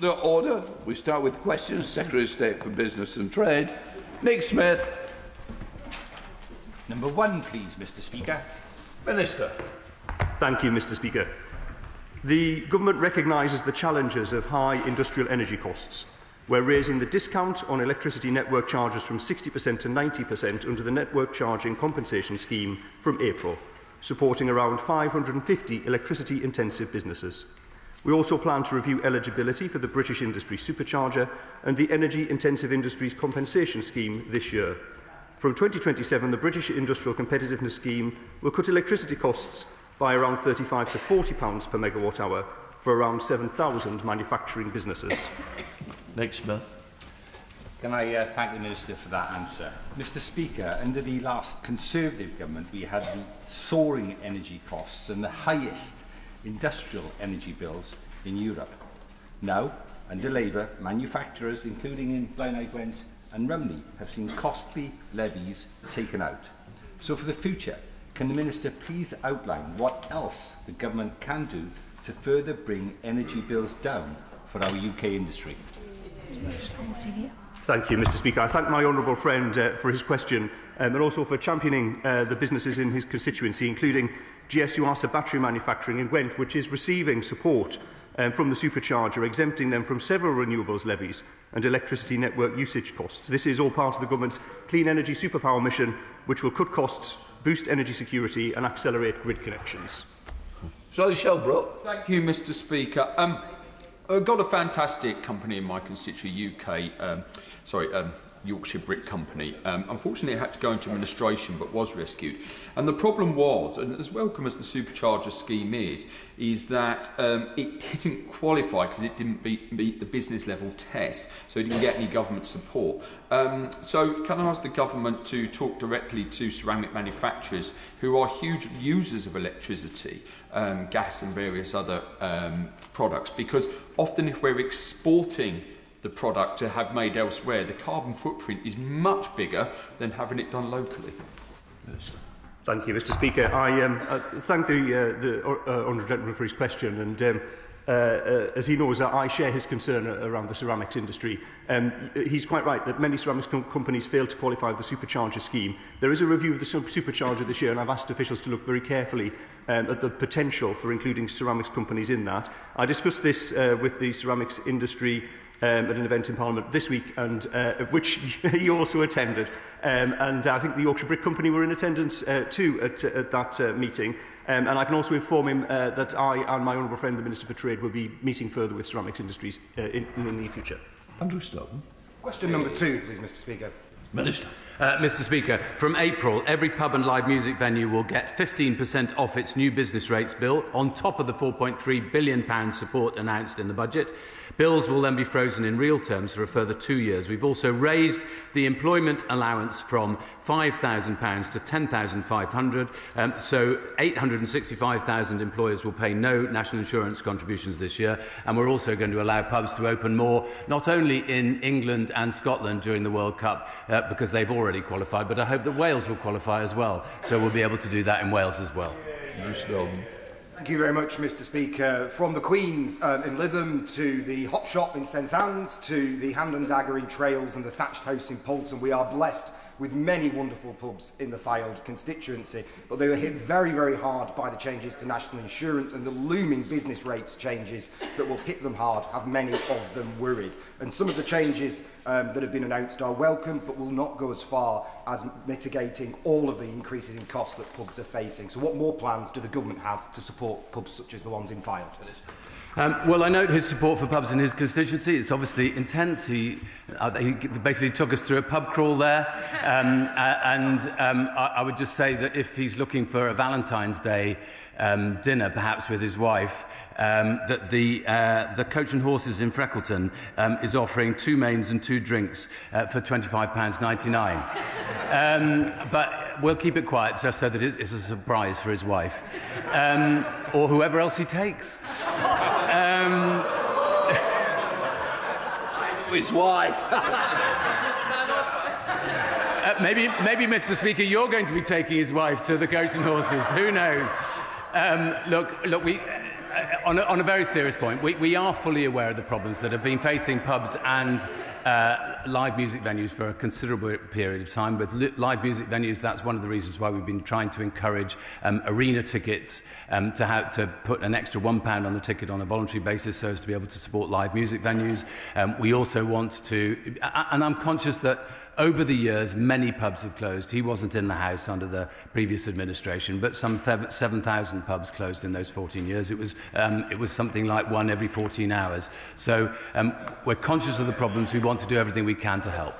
Order. We start with questions. Secretary of State for Business and Trade, Nick Smith. Number 1, please, Mr. Speaker. Minister. Thank you, Mr. Speaker. The Government recognises the challenges of high industrial energy costs. We're raising the discount on electricity network charges from 60% to 90% under the Network Charging Compensation Scheme from April, supporting around 550 electricity-intensive businesses. We also plan to review eligibility for the British Industry Supercharger and the Energy Intensive Industries Compensation Scheme this year. From 2027, the British Industrial Competitiveness Scheme will cut electricity costs by around £35 to £40 per megawatt hour for around 7,000 manufacturing businesses. Nick Smith. Can I thank the Minister for that answer? Mr. Speaker, under the last Conservative government, we had the soaring energy costs and the highest industrial energy bills in Europe. Now, under Labour, manufacturers, including in Blaenau, Gwent and Rhymney, have seen costly levies taken out. So for the future, can the Minister please outline what else the government can do to further bring energy bills down for our UK industry? Thank you, Mr. Speaker. I thank my honourable friend for his question and also for championing the businesses in his constituency, including GSU Arsa battery manufacturing in Gwent, which is receiving support from the supercharger, exempting them from several renewables levies and electricity network usage costs. This is all part of the government's Clean Energy Superpower mission, which will cut costs, boost energy security and accelerate grid connections. Shelbrooke. Thank you, Mr. Speaker. I've got a fantastic company in my constituency, Yorkshire Brick Company. Unfortunately, it had to go into administration, but was rescued. And the problem was, and as welcome as the supercharger scheme is that it didn't qualify because it didn't meet the business level test, so it didn't get any government support. So can I ask the government to talk directly to ceramic manufacturers who are huge users of electricity, gas and various other products, because often if we're exporting the product to have made elsewhere, the carbon footprint is much bigger than having it done locally. Yes. Thank you, Mr. Speaker. I thank the honourable gentleman for his question, and as he knows, I share his concern around the ceramics industry. He's quite right that many ceramics companies fail to qualify for the supercharger scheme. There is a review of the supercharger this year, and I've asked officials to look very carefully at the potential for including ceramics companies in that. I discussed this with the ceramics industry at an event in Parliament this week, and which he also attended. And I think the Yorkshire Brick Company were in attendance too at that meeting. And I can also inform him that I and my honourable friend, the Minister for Trade, will be meeting further with ceramics industries in the near future. Andrew Stockton. Question number 2, please, Mr. Speaker. Minister. Mr. Speaker, from April, every pub and live music venue will get 15% off its new business rates bill, on top of the £4.3 billion support announced in the budget. Bills will then be frozen in real terms for a further 2 years. We've also raised the employment allowance from £5,000 to £10,500, so 865,000 employers will pay no national insurance contributions this year, and we're also going to allow pubs to open more, not only in England and Scotland during the World Cup, because they've already qualified, but I hope that Wales will qualify as well, so we'll be able to do that in Wales as well. Thank you very much, Mr. Speaker. From the Queen's in Lytham to the Hop Shop in St Anne's to the Hand and Dagger in Trails and the Thatched House in Poulton, we are blessed with many wonderful pubs in the Fylde constituency, but they were hit very, very hard by the changes to national insurance, and the looming business rates changes that will hit them hard have many of them worried. And some of the changes that have been announced are welcome, but will not go as far as mitigating all of the increases in costs that pubs are facing. So what more plans do the government have to support pubs such as the ones in Fylde? Well, I note his support for pubs in his constituency. It's obviously intense. He basically took us through a pub crawl there. I would just say that if he's looking for a Valentine's Day dinner, perhaps with his wife, that the Coach and Horses in Freckleton is offering 2 mains and 2 drinks for £25.99. But we'll keep it quiet just so that it's a surprise for his wife. Or whoever else he takes. His wife. Maybe, Mr. Speaker, you're going to be taking his wife to the Coach and Horses. Who knows? Look, on a very serious point, we are fully aware of the problems that have been facing pubs and live music venues for a considerable period of time. With live music venues, that's one of the reasons why we've been trying to encourage arena tickets to put an extra £1 on the ticket on a voluntary basis so as to be able to support live music venues. We also want to, and I'm conscious that over the years, many pubs have closed. He wasn't in the House under the previous administration, but some 7,000 pubs closed in those 14 years. It was something like one every 14 hours. So we're conscious of the problems. We want to do everything we can to help.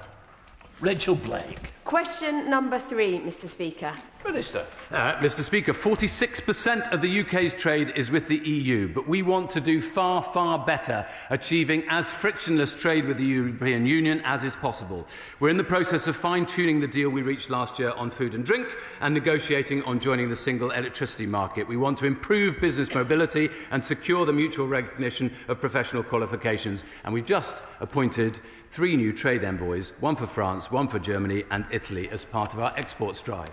Rachel Blake. Question number 3, Mr. Speaker. Minister. Mr. Speaker, 46% of the UK's trade is with the EU, but we want to do far, far better, achieving as frictionless trade with the European Union as is possible. We're in the process of fine-tuning the deal we reached last year on food and drink and negotiating on joining the single electricity market. We want to improve business mobility and secure the mutual recognition of professional qualifications. And we've just appointed 3 new trade envoys, 1 for France, 1 for Germany and Italy, as part of our exports drive.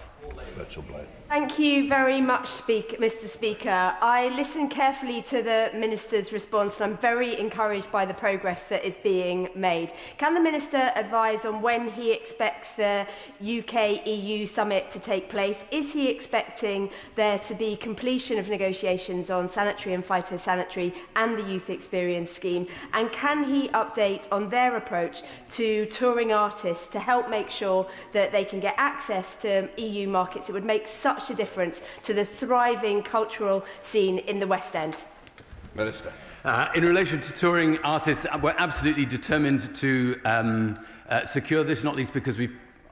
Thank you very much, Mr. Speaker. I listened carefully to the Minister's response and I'm very encouraged by the progress that is being made. Can the Minister advise on when he expects the UK-EU summit to take place? Is he expecting there to be completion of negotiations on sanitary and phytosanitary and the youth experience scheme? And can he update on their approach to touring artists to help make sure that they can get access to EU markets? It would make such a difference to the thriving cultural scene in the West End. Minister. In relation to touring artists, we're absolutely determined to secure this, not least because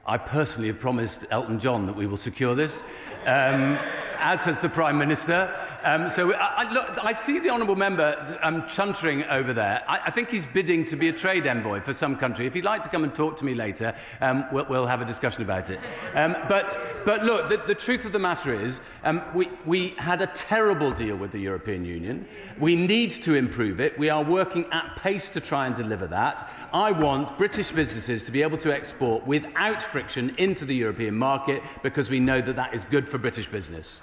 I personally have promised Elton John that we will secure this, as has the Prime Minister. Look, I see the honourable member chuntering over there. I think he's bidding to be a trade envoy for some country. If he'd like to come and talk to me later, we'll have a discussion about it. But look, the truth of the matter is we had a terrible deal with the European Union. We need to improve it. We are working at pace to try and deliver that. I want British businesses to be able to export without friction into the European market because we know that that is good for British business.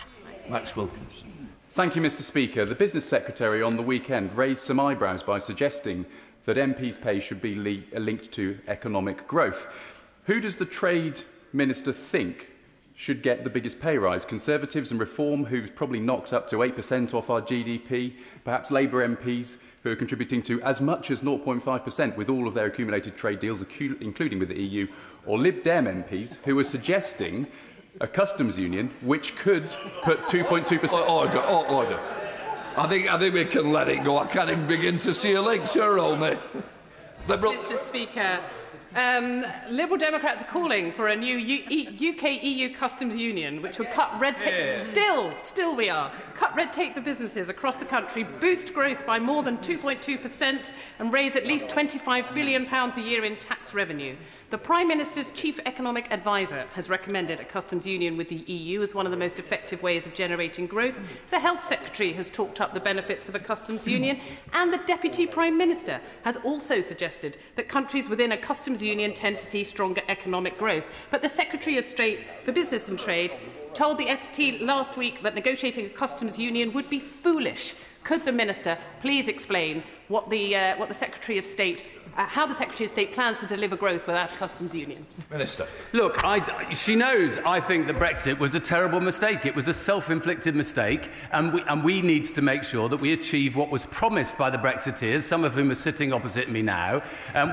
Max Wilkinson. Thank you, Mr. Speaker. The Business Secretary on the weekend raised some eyebrows by suggesting that MPs' pay should be linked to economic growth. Who does the Trade Minister think should get the biggest pay rise? Conservatives and Reform, who've probably knocked up to 8% off our GDP, perhaps Labour MPs, who are contributing to as much as 0.5% with all of their accumulated trade deals, including with the EU, or Lib Dem MPs, who are suggesting a customs union which could put 2.2%... Order. I think we can let it go. I can't even begin to see a link, sure, old mate. Mr. Speaker, Liberal Democrats are calling for a new UK-EU customs union, which would cut red tape. Still we are. Cut red tape for businesses across the country, boost growth by more than 2.2% and raise at least £25 billion a year in tax revenue. The Prime Minister's chief economic advisor has recommended a customs union with the EU as one of the most effective ways of generating growth. The Health Secretary has talked up the benefits of a customs union, and the Deputy Prime Minister has also suggested that countries within a customs union tend to see stronger economic growth. But the Secretary of State for Business and Trade told the FT last week that negotiating a customs union would be foolish. Could the Minister please explain what the Secretary of State, how the Secretary of State plans to deliver growth without a customs union? Minister. Look, she knows I think that Brexit was a terrible mistake. It was a self-inflicted mistake, and we need to make sure that we achieve what was promised by the Brexiteers, some of whom are sitting opposite me now,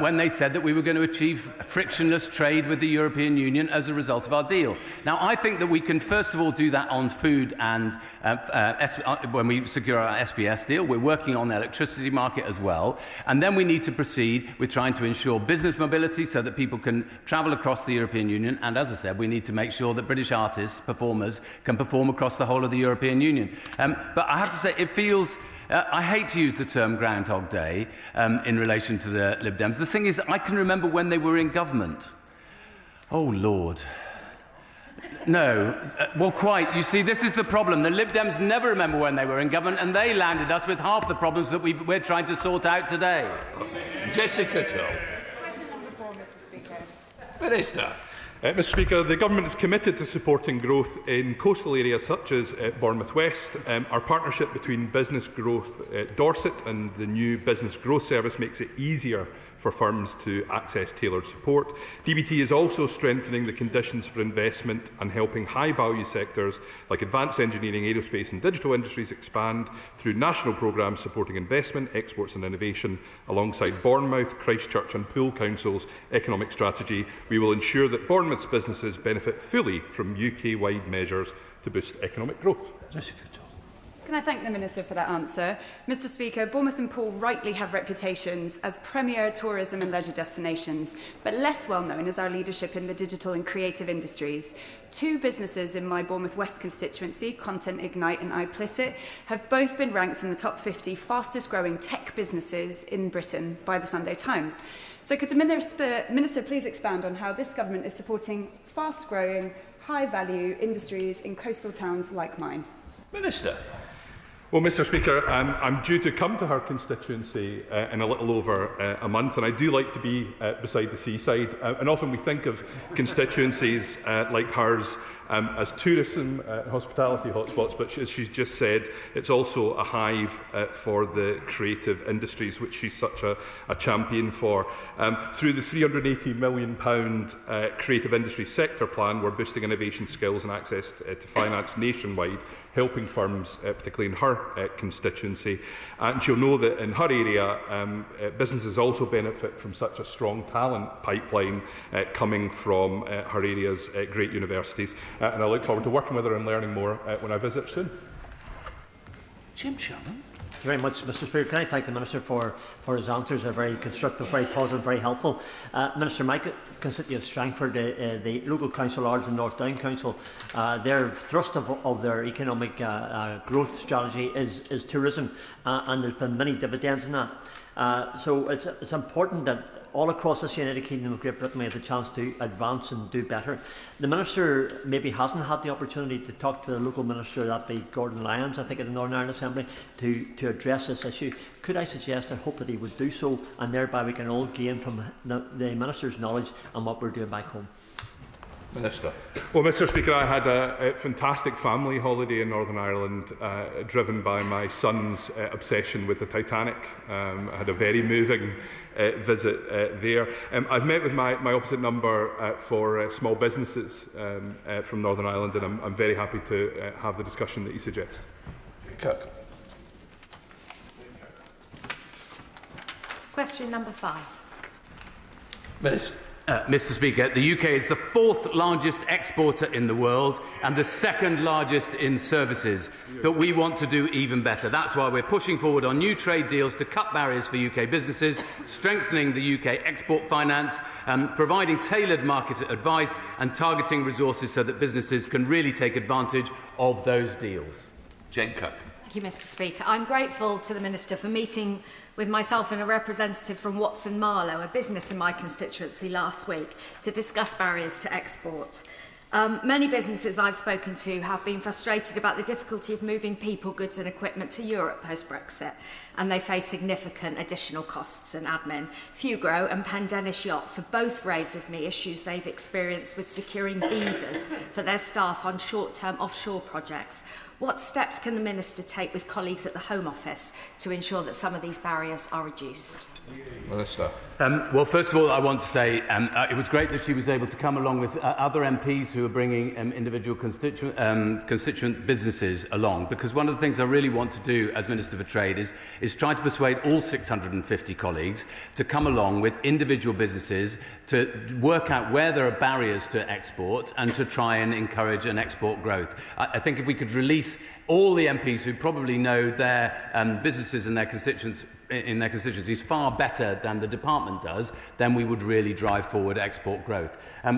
when they said that we were going to achieve frictionless trade with the European Union as a result of our deal. Now, I think that we can first of all do that on food and when we secure our SPS deal. We're working on the electricity market as well, and then we need to proceed with trying to ensure business mobility so that people can travel across the European Union, and as I said, we need to make sure that British artists, performers, can perform across the whole of the European Union. But I have to say, it feels... I hate to use the term Groundhog Day in relation to the Lib Dems. The thing is, I can remember when they were in government. Oh, Lord. No. Well, quite. You see, this is the problem. The Lib Dems never remember when they were in government, and they landed us with half the problems that we're trying to sort out today. Jessica Tull. Minister. Mr Speaker, the Government is committed to supporting growth in coastal areas such as Bournemouth West. Our partnership between Business Growth Dorset and the new Business Growth Service makes it easier for firms to access tailored support. DBT is also strengthening the conditions for investment and helping high-value sectors like advanced engineering, aerospace and digital industries expand through national programmes supporting investment, exports and innovation. Alongside Bournemouth, Christchurch and Poole Council's economic strategy, we will ensure that Bournemouth's businesses benefit fully from UK-wide measures to boost economic growth. Can I thank the Minister for that answer? Mr Speaker, Bournemouth and Poole rightly have reputations as premier tourism and leisure destinations, but less well known as our leadership in the digital and creative industries. Two businesses in my Bournemouth West constituency, Content Ignite and iPlicit, have both been ranked in the top 50 fastest growing tech businesses in Britain by the Sunday Times. So could the Minister please expand on how this government is supporting fast growing, high value industries in coastal towns like mine? Minister. Well, Mr Speaker, I'm due to come to her constituency in a little over a month, and I do like to be beside the seaside. And often we think of constituencies like hers as tourism, hospitality hotspots, but as she's just said, it's also a hive for the creative industries, which she's such a champion for. Through the £380 million Creative Industry Sector Plan, we're boosting innovation skills and access to finance nationwide, helping firms, particularly in her constituency. And she'll know that in her area, businesses also benefit from such a strong talent pipeline coming from her area's great universities. And I look forward to working with her and learning more when I visit soon. Jim Sherman. Thank you very much, Mr Speaker. Can I thank the Minister for his answers? They're very constructive, very positive, very helpful. Minister, my constituency of Strangford, the local council, Ards and North Down Council, their thrust of their economic growth strategy is tourism, and there's been many dividends in that. So it's important that all across this United Kingdom of Great Britain we have the chance to advance and do better. The Minister maybe hasn't had the opportunity to talk to the local Minister, that be Gordon Lyons, I think, at the Northern Ireland Assembly, to address this issue. Could I suggest, I hope that he would do so, and thereby we can all gain from the Minister's knowledge and what we're doing back home. Minister. Well, Mr Speaker, I had a fantastic family holiday in Northern Ireland, driven by my son's obsession with the Titanic. I had a very moving visit there. I've met with my opposite number for small businesses from Northern Ireland, and I'm very happy to have the discussion that you suggest. Kirk. Question number 5. Minister. Mr Speaker, the UK is the 4th largest exporter in the world and the 2nd largest in services, but we want to do even better. That's why we're pushing forward on new trade deals to cut barriers for UK businesses, strengthening the UK export finance, providing tailored market advice and targeting resources so that businesses can really take advantage of those deals. Jen Cook. Thank you, Mr Speaker. I'm grateful to the Minister for meeting with myself and a representative from Watson Marlow, a business in my constituency, last week to discuss barriers to export. Many businesses I've spoken to have been frustrated about the difficulty of moving people, goods and equipment to Europe post-Brexit, and they face significant additional costs and admin. Fugro and Pendennis Yachts have both raised with me issues they've experienced with securing visas for their staff on short-term offshore projects. What steps can the Minister take with colleagues at the Home Office to ensure that some of these barriers are reduced? Minister. Well, first of all, I want to say it was great that she was able to come along with other MPs who are bringing individual constituent businesses along, because one of the things I really want to do as Minister for Trade is try to persuade all 650 colleagues to come along with individual businesses to work out where there are barriers to export and to try and encourage an export growth. I think if we could release all the MPs who probably know their businesses and their constituencies far better than the department does, then we would really drive forward export growth.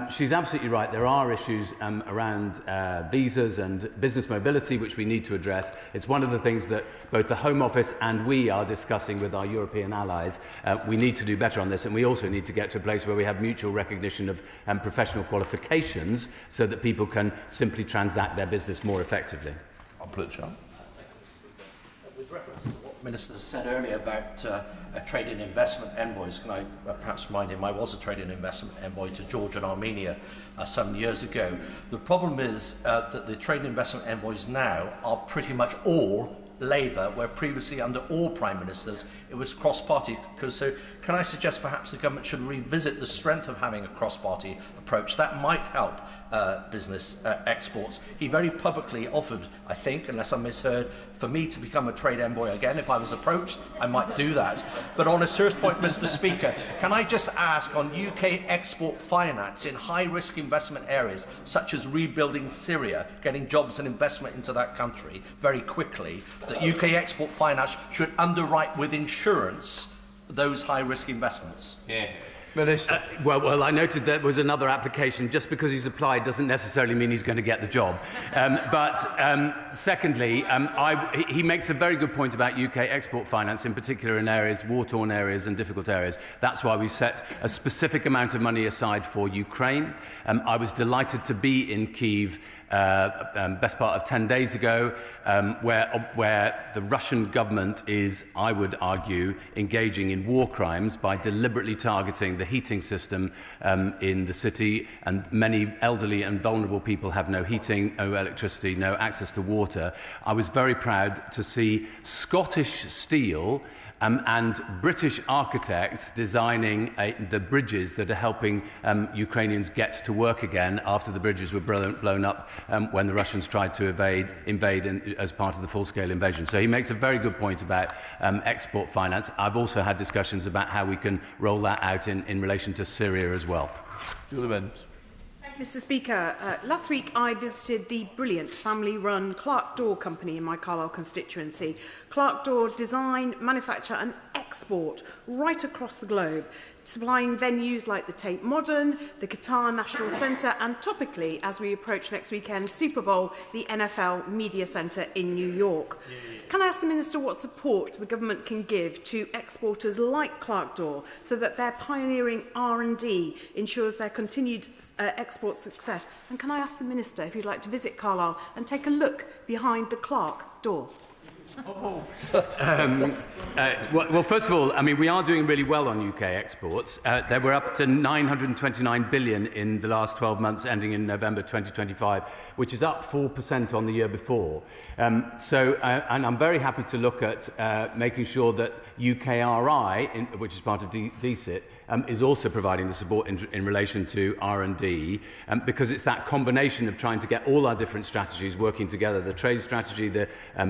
She's absolutely right. There are issues around visas and business mobility which we need to address. It's one of the things that both the Home Office and we are discussing with our European allies. We need to do better on this, and we also need to get to a place where we have mutual recognition of professional qualifications so that people can simply transact their business more effectively. I'll put it, Sean. With reference to what Minister said earlier about a trade and investment envoys. Can I perhaps remind him I was a trade and investment envoy to Georgia and Armenia some years ago. The problem is that the trade and investment envoys now are pretty much all Labour, where previously under all Prime Ministers it was cross-party. So can I suggest perhaps the government should revisit the strength of having a cross-party approach? That might help business exports. He very publicly offered, I think, unless I misheard, for me to become a trade envoy again. If I was approached, I might do that. But on a serious point, Mr. Speaker, can I just ask on UK export finance in high-risk investment areas, such as rebuilding Syria, getting jobs and investment into that country very quickly, that UK export finance should underwrite with insurance those high-risk investments? Yeah. Well, I noted there was another application. Just because he's applied doesn't necessarily mean he's going to get the job. Secondly, he makes a very good point about UK export finance, in particular in areas, war-torn areas and difficult areas. That's why we set a specific amount of money aside for Ukraine. I was delighted to be in Kyiv best part of 10 days ago, where the Russian government is, I would argue, engaging in war crimes by deliberately targeting the heating system in the city, and many elderly and vulnerable people have no heating, no electricity, no access to water. I was very proud to see Scottish steel and British architects designing the bridges that are helping Ukrainians get to work again after the bridges were blown up when the Russians tried to invade as part of the full-scale invasion. So he makes a very good point about export finance. I've also had discussions about how we can roll that out in relation to Syria as well. Julie Benz. Mr. Speaker, last week I visited the brilliant family-run Clark Door company in my Carlisle constituency. Clark Door design, manufacture and export right across the globe, supplying venues like the Tate Modern, the Qatar National Centre and topically, as we approach next weekend, Super Bowl, the NFL Media Centre in New York. Can I ask the Minister what support the government can give to exporters like Clark Door so that their pioneering R&D ensures their continued export success? And can I ask the Minister if you'd like to visit Carlisle and take a look behind the Clark Door? Well, first of all, I mean, we are doing really well on UK exports. They were up to 929 billion in the last 12 months, ending in November 2025, which is up 4% on the year before. And I'm very happy to look at making sure that UKRI, which is part of DCIT, is also providing the support in relation to R&D, because it's that combination of trying to get all our different strategies working together, the trade strategy, the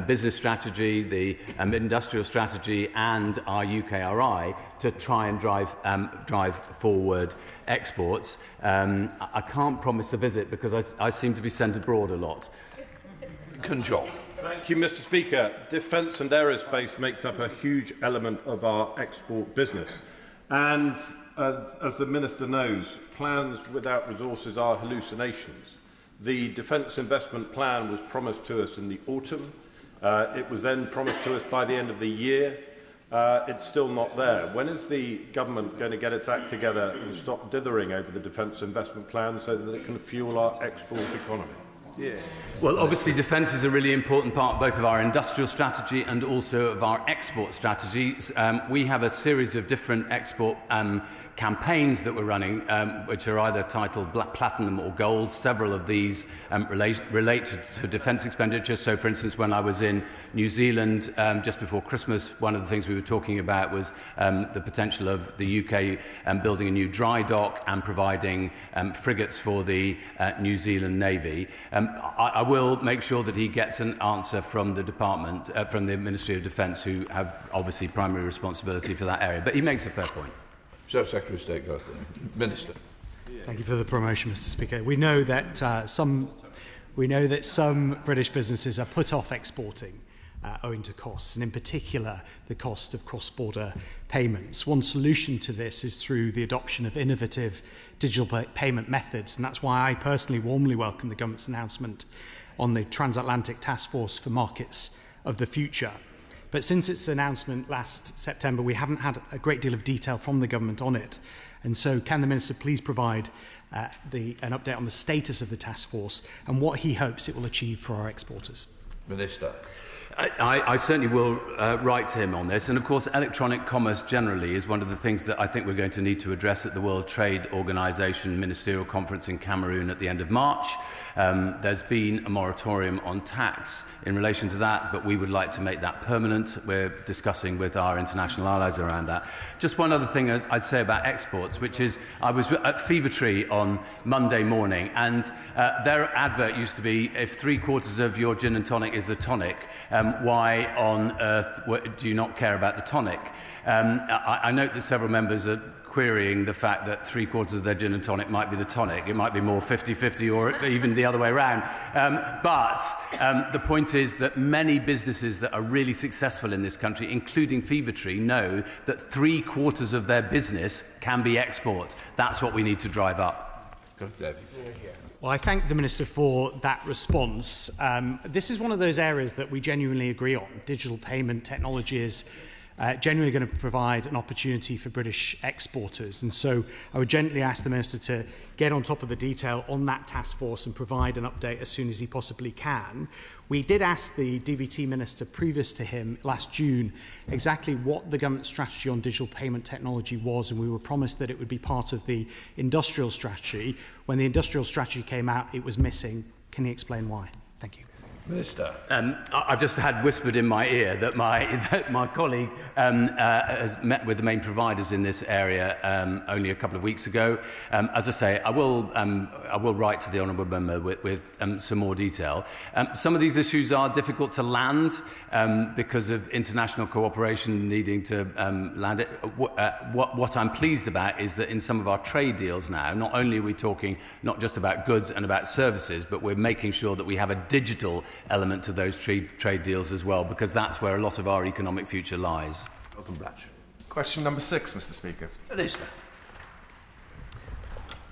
business strategy, the industrial strategy and our UKRI to try and drive forward exports. I can't promise a visit because I seem to be sent abroad a lot. Conjol. Thank you, Mr. Speaker. Defence and aerospace makes up a huge element of our export business. And as the Minister knows, plans without resources are hallucinations. The Defence Investment Plan was promised to us in the autumn. It was then promised to us by the end of the year. It's still not there. When is the government going to get its act together and stop dithering over the Defence Investment Plan so that it can fuel our export economy? Yeah. Well, obviously, defence is a really important part both of our industrial strategy and also of our export strategies. We have a series of different export campaigns that we're running, which are either titled Platinum or Gold. Several of these relate to defence expenditure. So, for instance, when I was in New Zealand just before Christmas, one of the things we were talking about was the potential of the UK building a new dry dock and providing frigates for the New Zealand Navy. I will make sure that he gets an answer from the department, from the Ministry of Defence, who have obviously primary responsibility for that area. But he makes a fair point. Secretary of State goes there. Minister. Thank you for the promotion, Mr. Speaker. We know that some British businesses are put off exporting owing to costs, and in particular the cost of cross-border payments. One solution to this is through the adoption of innovative digital payment methods, and that's why I personally warmly welcome the government's announcement on the Transatlantic Task Force for Markets of the Future. But since its announcement last September, we haven't had a great deal of detail from the government on it. And so can the Minister please provide an update on the status of the task force and what he hopes it will achieve for our exporters? Minister. I certainly will write to him on this. And of course, electronic commerce generally is one of the things that I think we're going to need to address at the World Trade Organization Ministerial Conference in Cameroon at the end of March. There's been a moratorium on tax in relation to that, but we would like to make that permanent. We're discussing with our international allies around that. Just one other thing I'd say about exports, which is I was at Fevertree on Monday morning, and their advert used to be, if 3/4 of your gin and tonic is a tonic, why on earth do you not care about the tonic? I note that several members are querying the fact that 3/4 of their gin and tonic might be the tonic. It might be more 50-50 or even the other way around. But the point is that many businesses that are really successful in this country, including Fevertree, know that 3/4 of their business can be export. That's what we need to drive up. Well, I thank the Minister for that response. This is one of those areas that we genuinely agree on. Digital payment technology is genuinely going to provide an opportunity for British exporters. And so I would gently ask the Minister to get on top of the detail on that task force and provide an update as soon as he possibly can. We did ask the DBT Minister previous to him last June exactly what the government strategy on digital payment technology was, and we were promised that it would be part of the industrial strategy. When the industrial strategy came out, it was missing. Can he explain why? Thank you. Minister. I've just had whispered in my ear that my colleague has met with the main providers in this area only a couple of weeks ago. As I say, I will write to the Honourable Member with some more detail. Some of these issues are difficult to land because of international cooperation needing to land it. What I'm pleased about is that in some of our trade deals now, not only are we talking not just about goods and about services, but we're making sure that we have a digital element to those trade deals as well, because that's where a lot of our economic future lies. Question number 6, Mr. Speaker. Minister.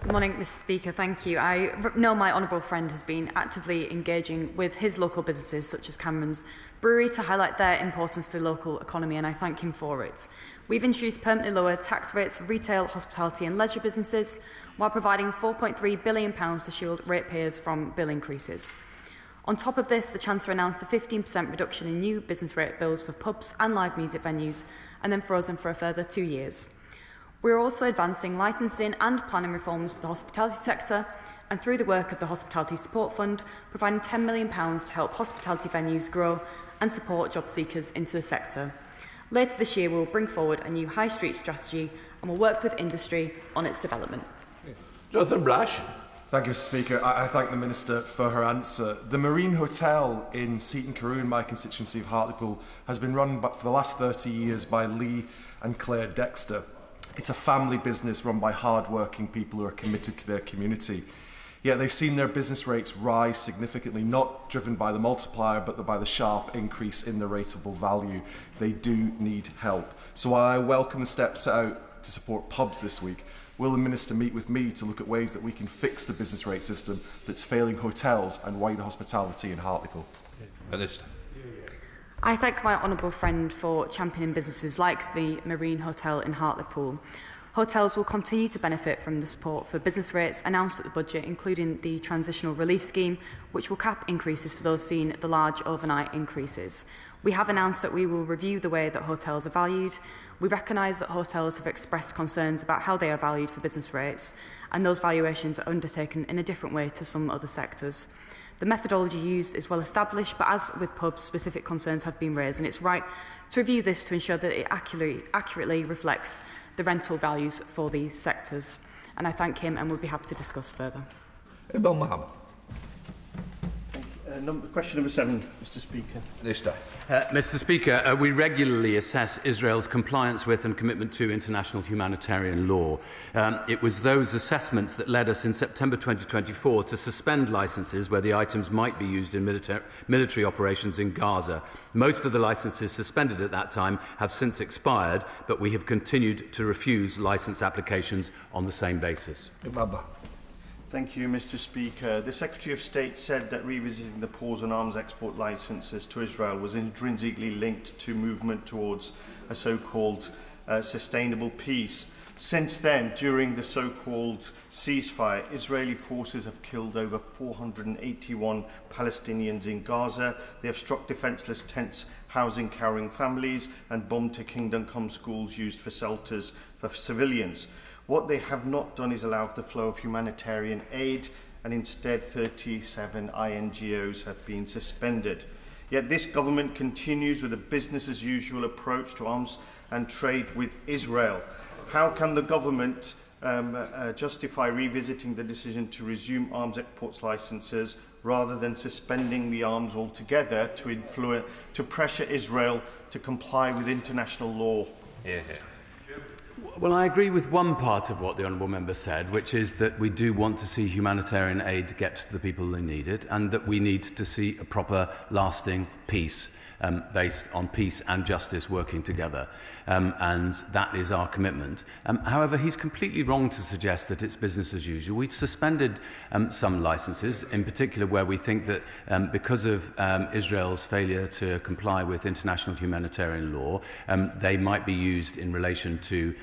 Good morning, Mr. Speaker. Thank you. I know my honourable friend has been actively engaging with his local businesses, such as Cameron's Brewery, to highlight their importance to the local economy, and I thank him for it. We've introduced permanently lower tax rates for retail, hospitality and leisure businesses, while providing £4.3 billion to shield ratepayers from bill increases. On top of this, the Chancellor announced a 15% reduction in new business rate bills for pubs and live music venues, and then frozen for a further 2 years. We are also advancing licensing and planning reforms for the hospitality sector, and through the work of the Hospitality Support Fund, providing £10 million to help hospitality venues grow and support job seekers into the sector. Later this year, we will bring forward a new high street strategy and will work with industry on its development. Jonathan Brash. Thank you, Mr. Speaker. I thank the Minister for her answer. The Marine Hotel in Seaton Carew, my constituency of Hartlepool, has been run for the last 30 years by Lee and Claire Dexter. It's a family business run by hard-working people who are committed to their community. Yet they've seen their business rates rise significantly, not driven by the multiplier, but by the sharp increase in the rateable value. They do need help. So while I welcome the steps set out to support pubs this week, will the Minister meet with me to look at ways that we can fix the business rate system that's failing hotels and wider hospitality in Hartlepool? Minister. I thank my honourable friend for championing businesses like the Marine Hotel in Hartlepool. Hotels will continue to benefit from the support for business rates announced at the budget, including the Transitional Relief Scheme, which will cap increases for those seeing the large overnight increases. We have announced that we will review the way that hotels are valued. We recognise that hotels have expressed concerns about how they are valued for business rates, and those valuations are undertaken in a different way to some other sectors. The methodology used is well established, but as with pubs, specific concerns have been raised, and it's right to review this to ensure that it accurately reflects the rental values for these sectors. And I thank him and will be happy to discuss further. Question number 7, Mr. Speaker. Minister. Mr. Speaker, we regularly assess Israel's compliance with and commitment to international humanitarian law. It was those assessments that led us in September 2024 to suspend licences where the items might be used in military operations in Gaza. Most of the licences suspended at that time have since expired, but we have continued to refuse licence applications on the same basis. Thank you, Mr. Speaker. The Secretary of State said that revisiting the pause on arms export licences to Israel was intrinsically linked to movement towards a so-called sustainable peace. Since then, during the so-called ceasefire, Israeli forces have killed over 481 Palestinians in Gaza. They have struck defenceless tents housing cowering families and bombed a kingdom-come schools used for shelters for civilians. What they have not done is allow the flow of humanitarian aid, and instead 37 INGOs have been suspended. Yet this government continues with a business-as-usual approach to arms and trade with Israel. How can the government justify revisiting the decision to resume arms exports licences rather than suspending the arms altogether to pressure Israel to comply with international law? Well, I agree with one part of what the Honourable Member said, which is that we do want to see humanitarian aid get to the people who need it, and that we need to see a proper, lasting peace based on peace and justice working together. And that is our commitment. However, he's completely wrong to suggest that it's business as usual. We've suspended some licences, in particular where we think that because of Israel's failure to comply with international humanitarian law, they might be used in relation to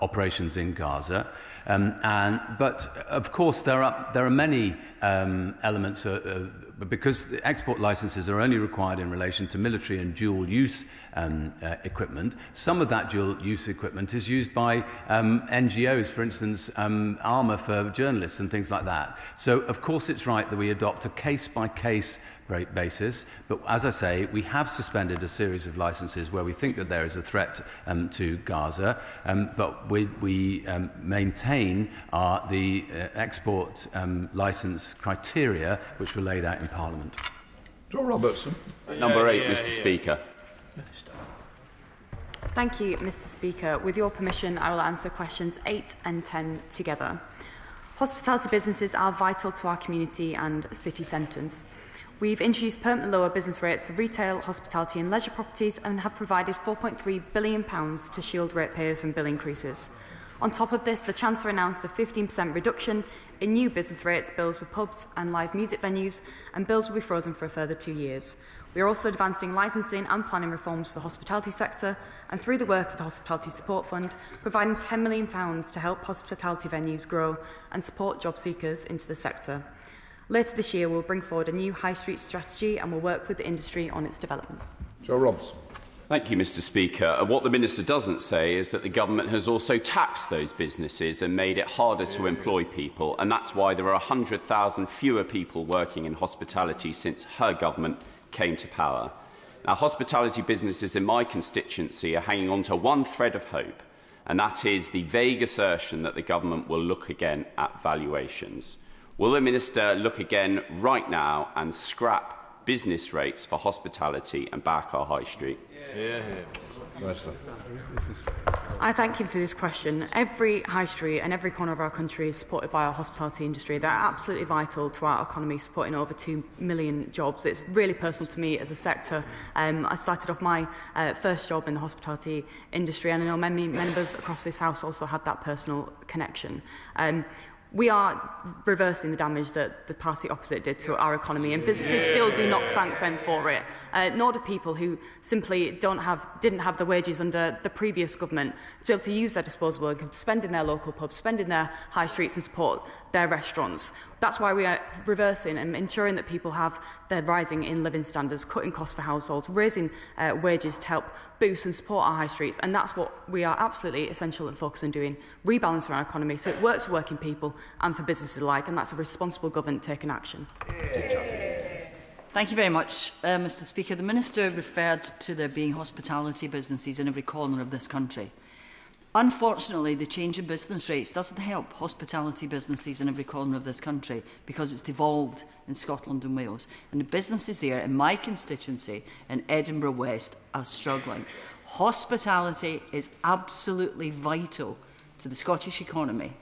operations in Gaza. But of course there are many elements because the export licences are only required in relation to military and dual-use equipment. Some of that dual-use equipment is used by NGOs, for instance, armour for journalists and things like that. So of course it's right that we adopt a case-by-case basis, but as I say, we have suspended a series of licences where we think that there is a threat to Gaza, but we maintain the export licence criteria which were laid out in Parliament. Joe Robertson. Number 8, Mr. Speaker. Thank you, Mr. Speaker. With your permission, I will answer questions 8 and 10 together. Hospitality businesses are vital to our community and city centres. We've introduced permanent lower business rates for retail, hospitality and leisure properties and have provided £4.3 billion to shield ratepayers from bill increases. On top of this, the Chancellor announced a 15% reduction in new business rates bills for pubs and live music venues, and bills will be frozen for a further 2 years. We are also advancing licensing and planning reforms for the hospitality sector, and through the work of the Hospitality Support Fund, providing £10 million to help hospitality venues grow and support job seekers into the sector. Later this year, we'll bring forward a new high street strategy and will work with the industry on its development. Joe Robs. Thank you, Mr. Speaker. What the Minister doesn't say is that the government has also taxed those businesses and made it harder to employ people, and that's why there are 100,000 fewer people working in hospitality since her government came to power. Now, hospitality businesses in my constituency are hanging on to one thread of hope, and that is the vague assertion that the government will look again at valuations. Will the Minister look again right now and scrap business rates for hospitality and back our high street? I thank him for this question. Every high street and every corner of our country is supported by our hospitality industry. They're absolutely vital to our economy, supporting over 2 million jobs. It's really personal to me as a sector. I started off my first job in the hospitality industry, and I know many members across this House also had that personal connection. We are reversing the damage that the party opposite did to our economy, and businesses still do not thank them for it, nor do people who simply didn't have the wages under the previous government to be able to use their disposable income to spend in their local pubs, spend in their high streets and support their restaurants. That's why we are reversing and ensuring that people have their rising in living standards, cutting costs for households, raising wages to help boost and support our high streets. And that's what we are absolutely essential and focused on doing, rebalancing our economy so it works for working people and for businesses alike, and that's a responsible government taking action. Thank you very much, Mr. Speaker. The Minister referred to there being hospitality businesses in every corner of this country. Unfortunately, the change in business rates doesn't help hospitality businesses in every corner of this country because it's devolved in Scotland and Wales. And the businesses there in my constituency in Edinburgh West are struggling. Hospitality is absolutely vital to the Scottish economy.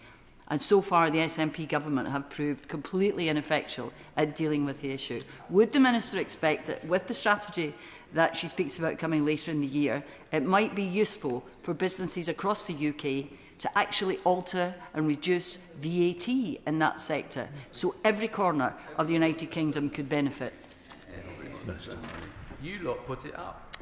And so far, the SNP government have proved completely ineffectual at dealing with the issue. Would the Minister expect that with the strategy that she speaks about coming later in the year, it might be useful for businesses across the UK to actually alter and reduce VAT in that sector so every corner of the United Kingdom could benefit? You lot put it up.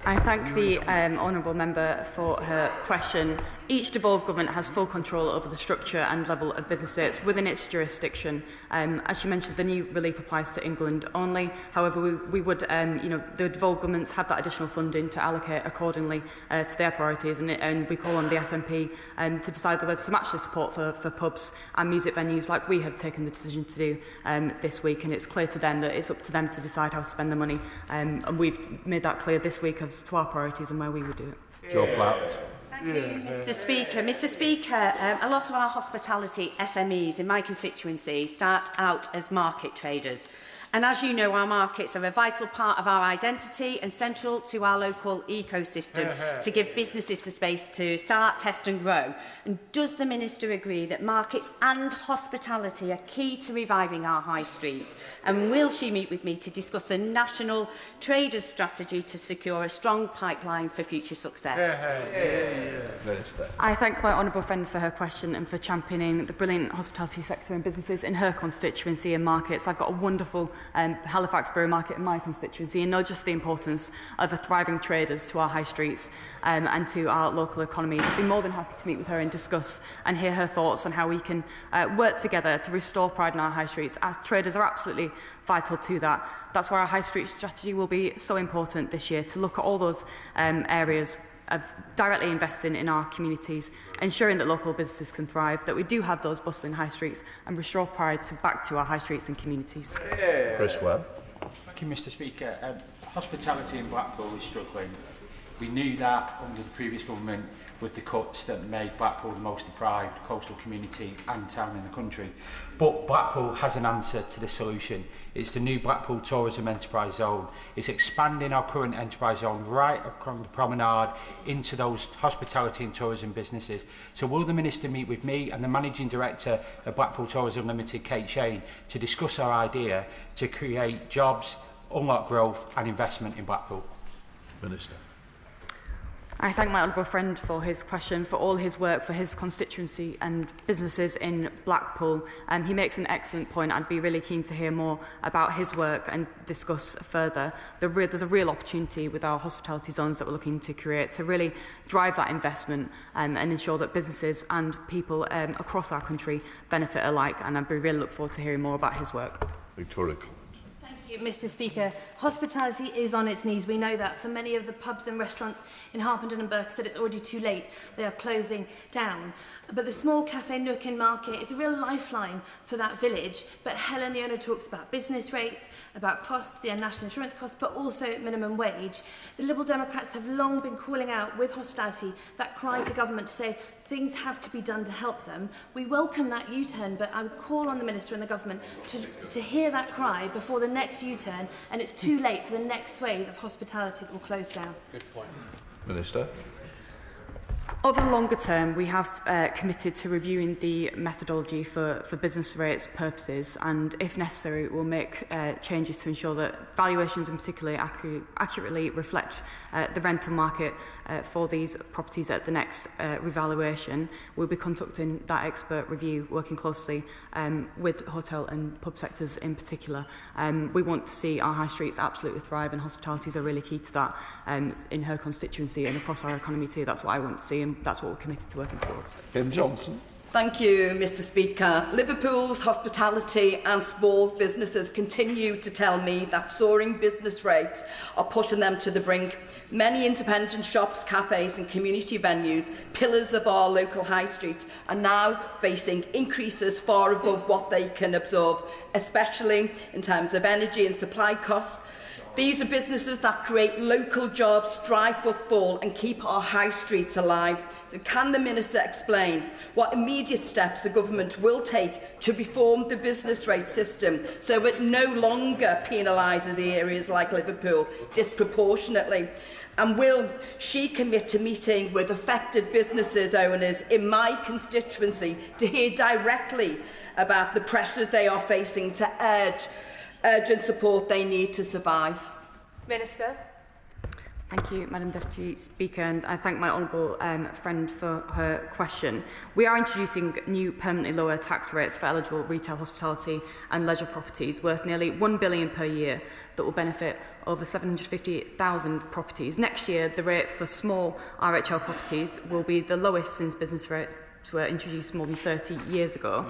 I thank the honourable member for her question. Each devolved government has full control over the structure and level of businesses within its jurisdiction. As she mentioned, the new relief applies to England only. However, we would, the devolved governments have that additional funding to allocate accordingly to their priorities, and we call on the SNP to decide whether to match the support for pubs and music venues, like we have taken the decision to do this week. And it's clear to them that it's up to them to decide how to spend the money. And we've made that clear this week as to our priorities and where we would do it. Joe Platt. Thank you, Mr. Speaker. Mr. Speaker, a lot of our hospitality SMEs in my constituency start out as market traders. And as you know, our markets are a vital part of our identity and central to our local ecosystem to give businesses the space to start, test and grow. And does the Minister agree that markets and hospitality are key to reviving our high streets? And will she meet with me to discuss a national traders strategy to secure a strong pipeline for future success? I thank my honourable friend for her question and for championing the brilliant hospitality sector and businesses in her constituency and markets. I've got a wonderful Halifax Borough market in my constituency, and know just the importance of a thriving traders to our high streets and to our local economies. I'd be more than happy to meet with her and discuss and hear her thoughts on how we can work together to restore pride in our high streets, as traders are absolutely vital to that. That's why our high street strategy will be so important this year, to look at all those areas of directly investing in our communities, ensuring that local businesses can thrive, that we do have those bustling high streets, and restore pride back to our high streets and communities. Chris Webb. Thank you, Mr. Speaker. Hospitality in Blackpool is struggling. We knew that under the previous government, with the cuts that made Blackpool the most deprived coastal community and town in the country. But Blackpool has an answer to the solution. It's the new Blackpool Tourism Enterprise Zone. It's expanding our current enterprise zone right across the promenade into those hospitality and tourism businesses. So will the Minister meet with me and the Managing Director of Blackpool Tourism Limited, Kate Shane, to discuss our idea to create jobs, unlock growth and investment in Blackpool? Minister. I thank my honourable friend for his question, for all his work for his constituency and businesses in Blackpool. He makes an excellent point. I'd be really keen to hear more about his work and discuss further. There's a real opportunity with our hospitality zones that we're looking to create to really drive that investment and ensure that businesses and people across our country benefit alike. And I'd really look forward to hearing more about his work. Victoria. Thank you, Mr. Speaker. Hospitality is on its knees. We know that for many of the pubs and restaurants in Harpenden and Berkshire, it's already too late. They are closing down. But the small cafe nook in market is a real lifeline for that village. But Helen, the owner, talks about business rates, about costs, the national insurance costs, but also minimum wage. The Liberal Democrats have long been calling out with hospitality that cry to government to say things have to be done to help them. We welcome that U-turn, but I would call on the Minister and the government to hear that cry before the next U-turn, and it's too late for the next swathe of hospitality that will close down. Good point. Minister. Over the longer term, we have committed to reviewing the methodology for business rates purposes, and if necessary, we'll make changes to ensure that valuations in particular accurately reflect the rental market for these properties at the next revaluation. We'll be conducting that expert review, working closely with hotel and pub sectors in particular. We want to see our high streets absolutely thrive, and hospitalities are really key to that in her constituency and across our economy too. That's what I want to see, and that's what we're committed to working towards. Kim Johnson. Thank you, Mr. Speaker. Liverpool's hospitality and small businesses continue to tell me that soaring business rates are pushing them to the brink. Many independent shops, cafes and community venues, pillars of our local high street, are now facing increases far above what they can absorb, especially in terms of energy and supply costs. These are businesses that create local jobs, drive footfall and keep our high streets alive. So can the Minister explain what immediate steps the government will take to reform the business rate system so it no longer penalises areas like Liverpool disproportionately? And will she commit to meeting with affected businesses owners in my constituency to hear directly about the pressures they are facing to urgent support they need to survive? Minister. Thank you, Madam Deputy Speaker, and I thank my honourable friend for her question. We are introducing new permanently lower tax rates for eligible retail, hospitality and leisure properties worth nearly £1 billion per year that will benefit over 750,000 properties. Next year, the rate for small RHL properties will be the lowest since business rates were introduced more than 30 years ago.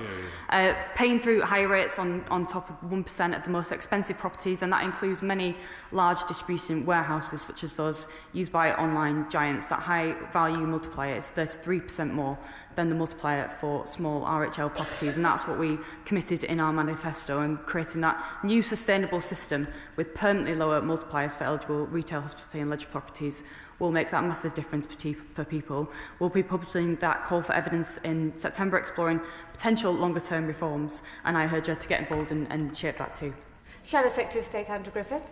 Paying through higher rates on top of 1% of the most expensive properties, and that includes many large distribution warehouses such as those used by online giants. That high value multiplier is 33% more than the multiplier for small RHL properties, and that's what we committed in our manifesto, and creating that new sustainable system with permanently lower multipliers for eligible retail, hospitality and leisure properties will make that massive difference for people. We'll be publishing that call for evidence in September, exploring potential longer-term reforms, and I urge her to get involved and shape that too. Shadow Secretary of State Andrew Griffiths.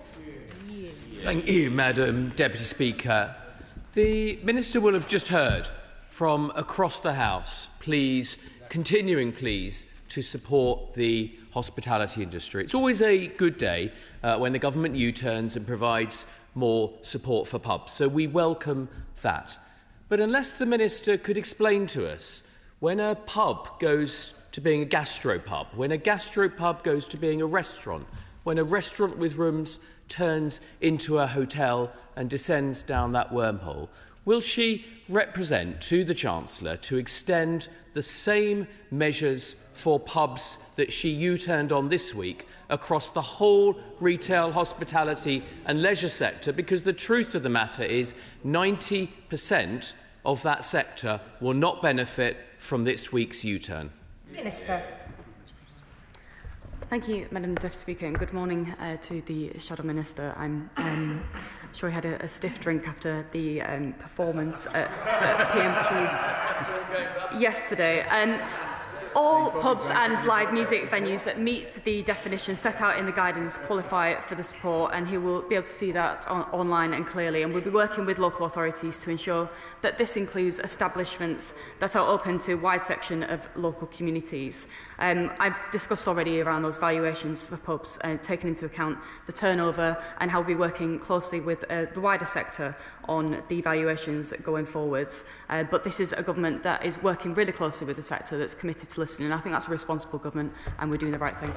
Thank you, Madam Deputy Speaker. The Minister will have just heard from across the House continuing pleas to support the hospitality industry. It's always a good day when the government U-turns and provides more support for pubs, so we welcome that. But unless the Minister could explain to us, when a pub goes to being a gastropub, when a gastropub goes to being a restaurant, when a restaurant with rooms turns into a hotel and descends down that wormhole, will she represent to the Chancellor to extend the same measures for pubs that she U-turned on this week across the whole retail, hospitality and leisure sector? Because the truth of the matter is 90% of that sector will not benefit from this week's U-turn. Minister. Thank you, Madam Deputy Speaker, and good morning to the Shadow Minister. I'm sure he had a stiff drink after the performance at PMQs yesterday. All pubs and live music venues that meet the definition set out in the guidance qualify for the support, and he will be able to see that online and clearly. And we'll be working with local authorities to ensure that this includes establishments that are open to a wide section of local communities. I've discussed already around those valuations for pubs, taking into account the turnover, and how we'll be working closely with the wider sector on the valuations going forwards. But this is a government that is working really closely with the sector, that's committed to listening. I think that's a responsible government, and we're doing the right thing.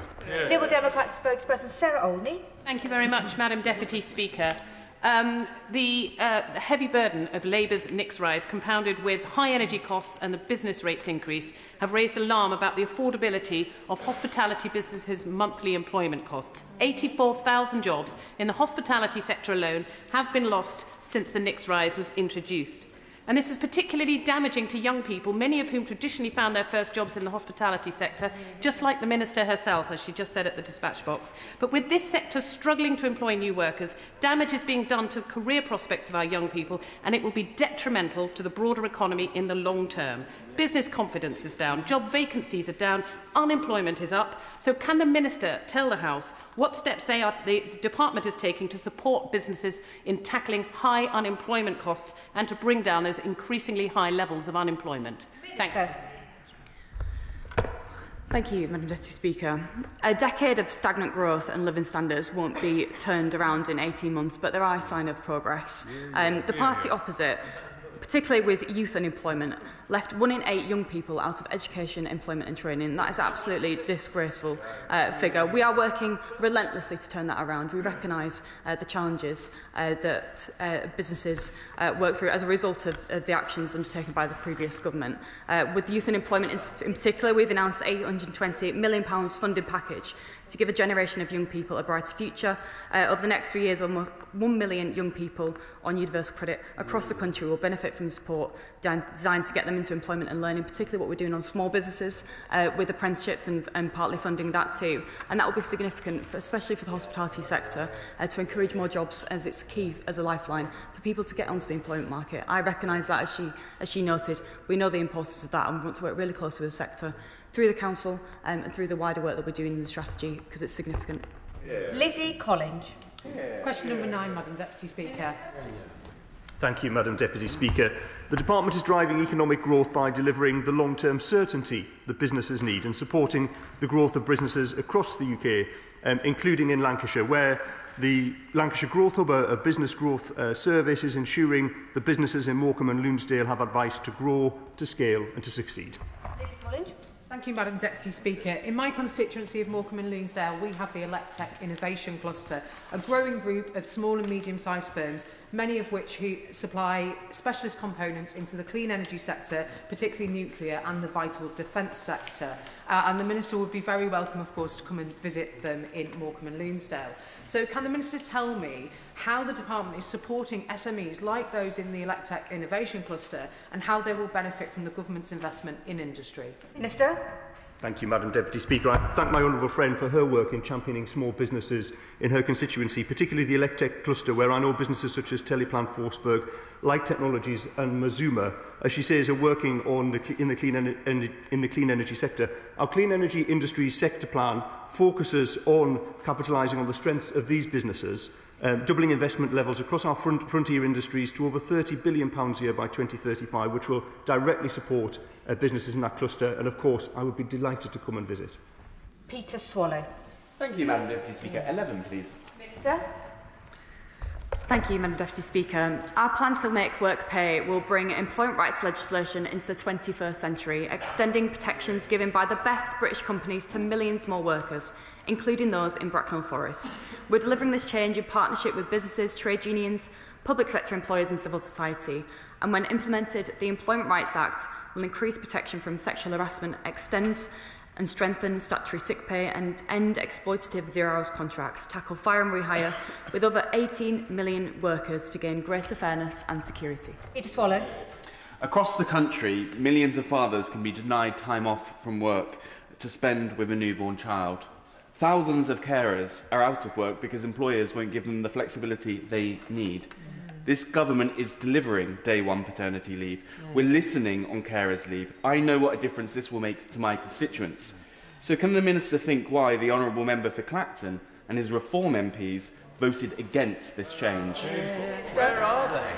Liberal Democrat spokesperson Sarah Olney. Thank you very much, Madam Deputy Speaker. The heavy burden of Labour's NICS rise, compounded with high energy costs and the business rates increase, have raised alarm about the affordability of hospitality businesses' monthly employment costs. 84,000 jobs in the hospitality sector alone have been lost since the NICS rise was introduced. And this is particularly damaging to young people, many of whom traditionally found their first jobs in the hospitality sector, just like the Minister herself, as she just said at the dispatch box. But with this sector struggling to employ new workers, damage is being done to the career prospects of our young people, and it will be detrimental to the broader economy in the long term. Business confidence is down, job vacancies are down, unemployment is up. So can the Minister tell the House what steps the Department is taking to support businesses in tackling high unemployment costs and to bring down those increasingly high levels of unemployment? Thank you. Thank you, Madam Deputy Speaker. A decade of stagnant growth and living standards won't be turned around in 18 months, but there are signs of progress. The party opposite, particularly with youth unemployment, left 1 in 8 young people out of education, employment and training. That is absolutely disgraceful figure. We are working relentlessly to turn that around. We recognise the challenges that businesses work through as a result of the actions undertaken by the previous government. With youth unemployment in particular, we've announced an £820 million funding package to give a generation of young people a brighter future. Over the next 3 years, almost 1 million young people on universal credit across the country will benefit from support designed to get them into employment and learning, particularly what we're doing on small businesses with apprenticeships and partly funding that too. And that will be significant, especially for the hospitality sector, to encourage more jobs, as it's key as a lifeline for people to get onto the employment market. I recognise that, as she noted. We know the importance of that, and we want to work really closely with the sector through the Council and through the wider work that we're doing in the strategy, because it's significant. Lizzie Collins. Question number 9, Madam Deputy Speaker. Thank you, Madam Deputy Speaker. The Department is driving economic growth by delivering the long-term certainty that businesses need and supporting the growth of businesses across the UK, including in Lancashire, where The Lancashire Growth Hub, a business growth service, is ensuring the businesses in Morecambe and Loonsdale have advice to grow, to scale and to succeed. Thank you, Madam Deputy Speaker. In my constituency of Morecambe and Loonsdale, we have the Electech Innovation Cluster, a growing group of small and medium-sized firms, many of which who supply specialist components into the clean energy sector, particularly nuclear, and the vital defence sector. And the Minister would be very welcome, of course, to come and visit them in Morecambe and Loonsdale. So can the Minister tell me how the Department is supporting SMEs like those in the Electech Innovation Cluster and how they will benefit from the Government's investment in industry? Minister. Thank you, Madam Deputy Speaker. I thank my honourable friend for her work in championing small businesses in her constituency, particularly the Electech cluster, where I know businesses such as Teleplan Forsberg, Light Technologies and Mazuma, as she says, are working on in the clean energy sector. Our clean energy industry sector plan focuses on capitalising on the strengths of these businesses, doubling investment levels across our frontier industries to over £30 billion a year by 2035, which will directly support businesses in that cluster. And of course, I would be delighted to come and visit. Peter Swallow. Thank you, Madam Deputy Speaker. 11, please. Minister. Thank you, Madam Deputy Speaker. Our plan to make work pay will bring employment rights legislation into the 21st century, extending protections given by the best British companies to millions more workers, including those in Bracknell Forest. We're delivering this change in partnership with businesses, trade unions, public sector employers and civil society. And when implemented, the Employment Rights Act will increase protection from sexual harassment, extend and strengthen statutory sick pay and end exploitative zero-hours contracts, tackle fire and rehire with over 18 million workers to gain greater fairness and security. Peter Swallow. Across the country, millions of fathers can be denied time off from work to spend with a newborn child. Thousands of carers are out of work because employers won't give them the flexibility they need. This government is delivering day one paternity leave. We're listening on carers' leave. I know what a difference this will make to my constituents. So can the Minister think why the Honourable Member for Clacton and his Reform MPs voted against this change? Where are they?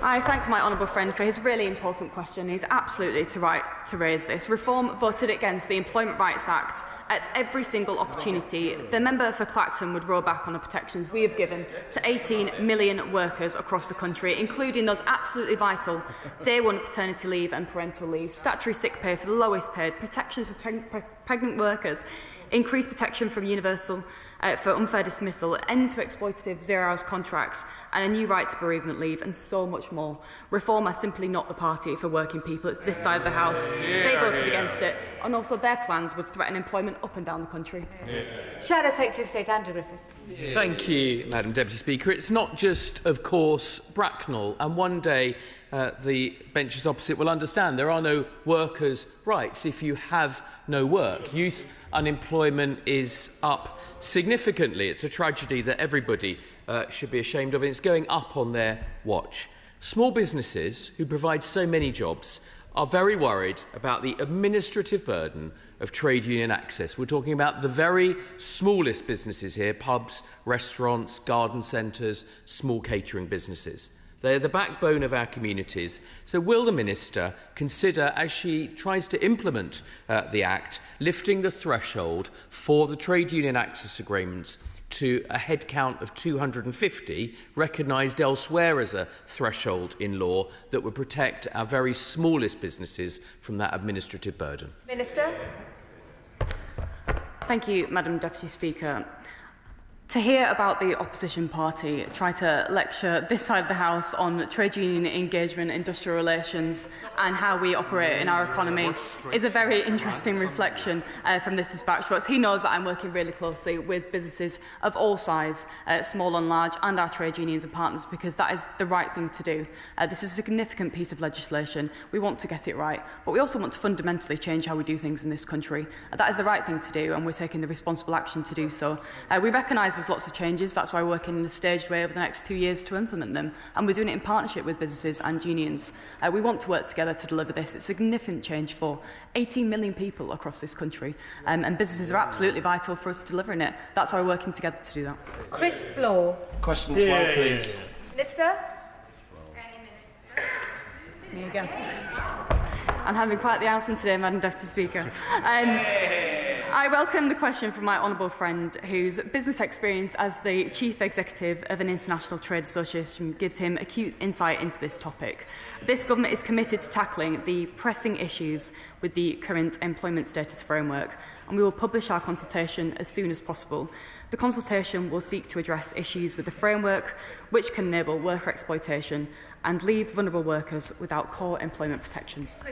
I thank my honourable friend for his really important question. He's absolutely right to raise this. Reform voted against the Employment Rights Act at every single opportunity. The member for Clacton would roll back on the protections we have given to 18 million workers across the country, including those absolutely vital day one paternity leave and parental leave, statutory sick pay for the lowest paid, protections for pregnant workers, increased protection from universal for unfair dismissal, end to exploitative zero-hours contracts, and a new right to bereavement leave, and so much more. Reform are simply not the party for working people. It's this side of the House. They voted against it, and also their plans would threaten employment up and down the country. Shadow Secretary of State Andrew Griffith. Thank you, Madam Deputy Speaker. It's not just, of course, Bracknell, and one day the benches opposite will understand there are no workers' rights if you have no work. Youth unemployment is up significantly. It's a tragedy that everybody should be ashamed of, and it's going up on their watch. Small businesses, who provide so many jobs, are very worried about the administrative burden of trade union access. We're talking about the very smallest businesses here: pubs, restaurants, garden centres, small catering businesses. They're the backbone of our communities. So will the Minister consider, as she tries to implement the Act, lifting the threshold for the trade union access agreements to a head count of 250, recognised elsewhere as a threshold in law that would protect our very smallest businesses from that administrative burden? Minister. Thank you, Madam Deputy Speaker. To hear about the opposition party try to lecture this side of the House on trade union engagement, industrial relations and how we operate in our economy is a very interesting reflection from this dispatch box. He knows that I'm working really closely with businesses of all sizes, small and large, and our trade unions and partners, because that is the right thing to do. This is a significant piece of legislation. We want to get it right, but we also want to fundamentally change how we do things in this country. That is the right thing to do, and we're taking the responsible action to do so. We recognise there's lots of changes. That's why we're working in a staged way over the next 2 years to implement them, and we're doing it in partnership with businesses and unions. We want to work together to deliver this. It's a significant change for 18 million people across this country, and businesses are absolutely vital for us delivering it. That's why we're working together to do that. Chris Bloor. Question 12, please. Minister. It's me again. I'm having quite the outing today, Madam Deputy Speaker. I welcome the question from my honourable friend, whose business experience as the Chief Executive of an international trade association gives him acute insight into this topic. This government is committed to tackling the pressing issues with the current employment status framework, and we will publish our consultation as soon as possible. The consultation will seek to address issues with the framework which can enable worker exploitation and leave vulnerable workers without core employment protections.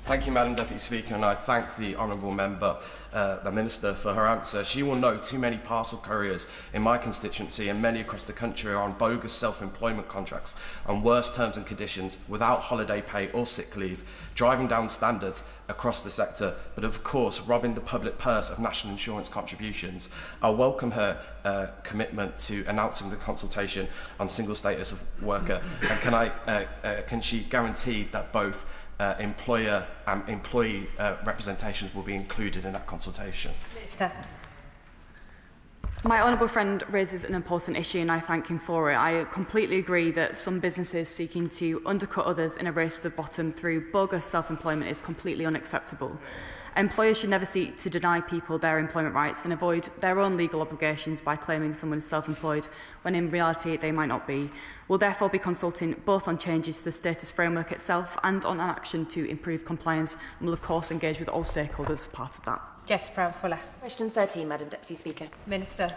Thank you, Madam Deputy Speaker, and I thank the honourable member, the Minister, for her answer. She will know too many parcel couriers in my constituency and many across the country are on bogus self-employment contracts on worse terms and conditions without holiday pay or sick leave, driving down standards across the sector, but of course robbing the public purse of national insurance contributions. I welcome her commitment to announcing the consultation on single status of worker, and can she guarantee that both employer and employee representations will be included in that consultation? Minister. My honourable friend raises an important issue and I thank him for it. I completely agree that some businesses seeking to undercut others in a race to the bottom through bogus self-employment is completely unacceptable. Employers should never seek to deny people their employment rights and avoid their own legal obligations by claiming someone is self-employed when in reality they might not be. We'll therefore be consulting both on changes to the status framework itself and on an action to improve compliance, and will of course engage with all stakeholders as part of that. Jess Brown-Fuller. Question 13, Madam Deputy Speaker. Minister.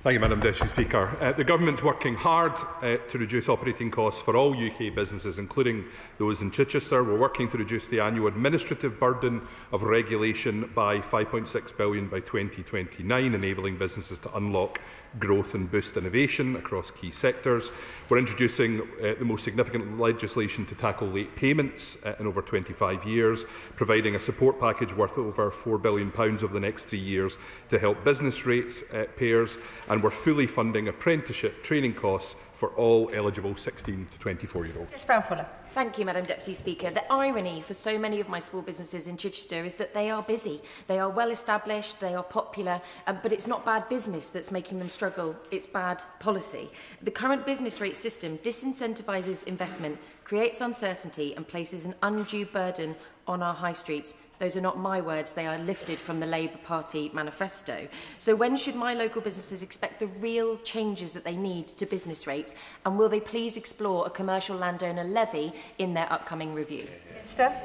Thank you, Madam Deputy Speaker. The Government is working hard to reduce operating costs for all UK businesses, including those in Chichester. We're working to reduce the annual administrative burden of regulation by £5.6 billion by 2029, enabling businesses to unlock growth and boost innovation across key sectors. We're introducing the most significant legislation to tackle late payments in over 25 years, providing a support package worth over £4 billion over the next 3 years to help business rates payers, and we're fully funding apprenticeship training costs for all eligible 16 to 24-year-olds. Jess Brown-Fuller. Thank you, Madam Deputy Speaker. The irony for so many of my small businesses in Chichester is that they are busy, they are well established, they are popular, but it's not bad business that's making them struggle, it's bad policy. The current business rate system disincentivises investment, creates uncertainty and places an undue burden on our high streets. Those are not my words, they are lifted from the Labour Party manifesto. So when should my local businesses expect the real changes that they need to business rates, and will they please explore a commercial landowner levy in their upcoming review? Minister.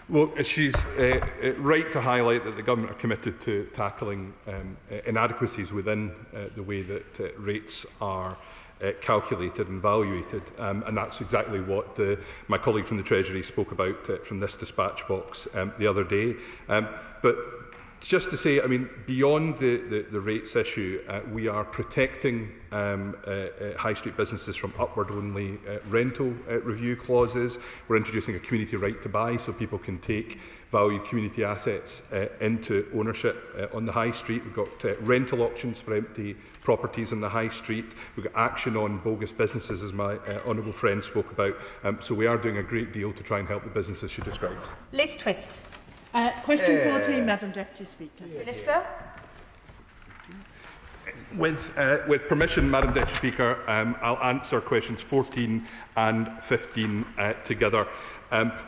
Well, she's right to highlight that the Government are committed to tackling inadequacies within the way that rates are calculated and evaluated, and that's exactly what my colleague from the Treasury spoke about from this dispatch box the other day. But just to say, I mean, beyond the rates issue, we are protecting high street businesses from upward-only rental review clauses. We're introducing a community right to buy so people can take valued community assets into ownership on the high street. We've got rental auctions for empty properties on the high street. We've got action on bogus businesses, as my honourable friend spoke about. So we are doing a great deal to try and help the businesses she described. Liz Twist. Question 14, Madam Deputy Speaker. Minister. With permission, Madam Deputy Speaker, I'll answer questions 14 and 15 together.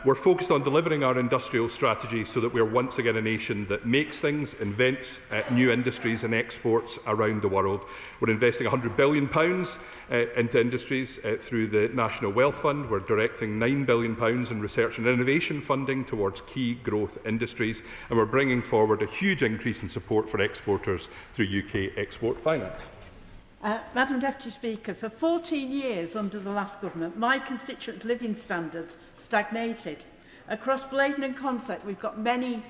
We're focused on delivering our industrial strategy so that we're once again a nation that makes things, invents new industries and exports around the world. We're investing £100 billion into industries through the National Wealth Fund. We're directing £9 billion in research and innovation funding towards key growth industries, and we're bringing forward a huge increase in support for exporters through UK export finance. Madam Deputy Speaker, for 14 years under the last government, my constituents' living standards stagnated. Across Blaenau and Consett, we've got many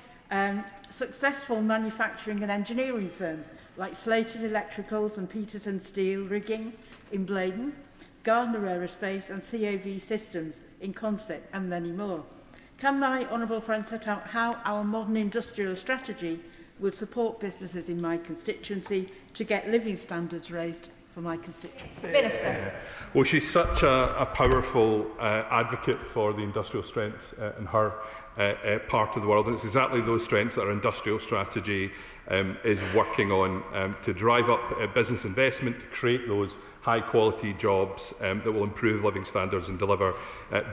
successful manufacturing and engineering firms like Slater's Electricals and Peterson Steel Rigging in Blaenau, Gardner Aerospace and CAV Systems in Consett, and many more. Can my honourable friend set out how our modern industrial strategy will support businesses in my constituency to get living standards raised for my constituents. Minister. Well, she's such a powerful advocate for the industrial strengths in her part of the world, and it's exactly those strengths that our industrial strategy is working on to drive up business investment, to create those high-quality jobs that will improve living standards and deliver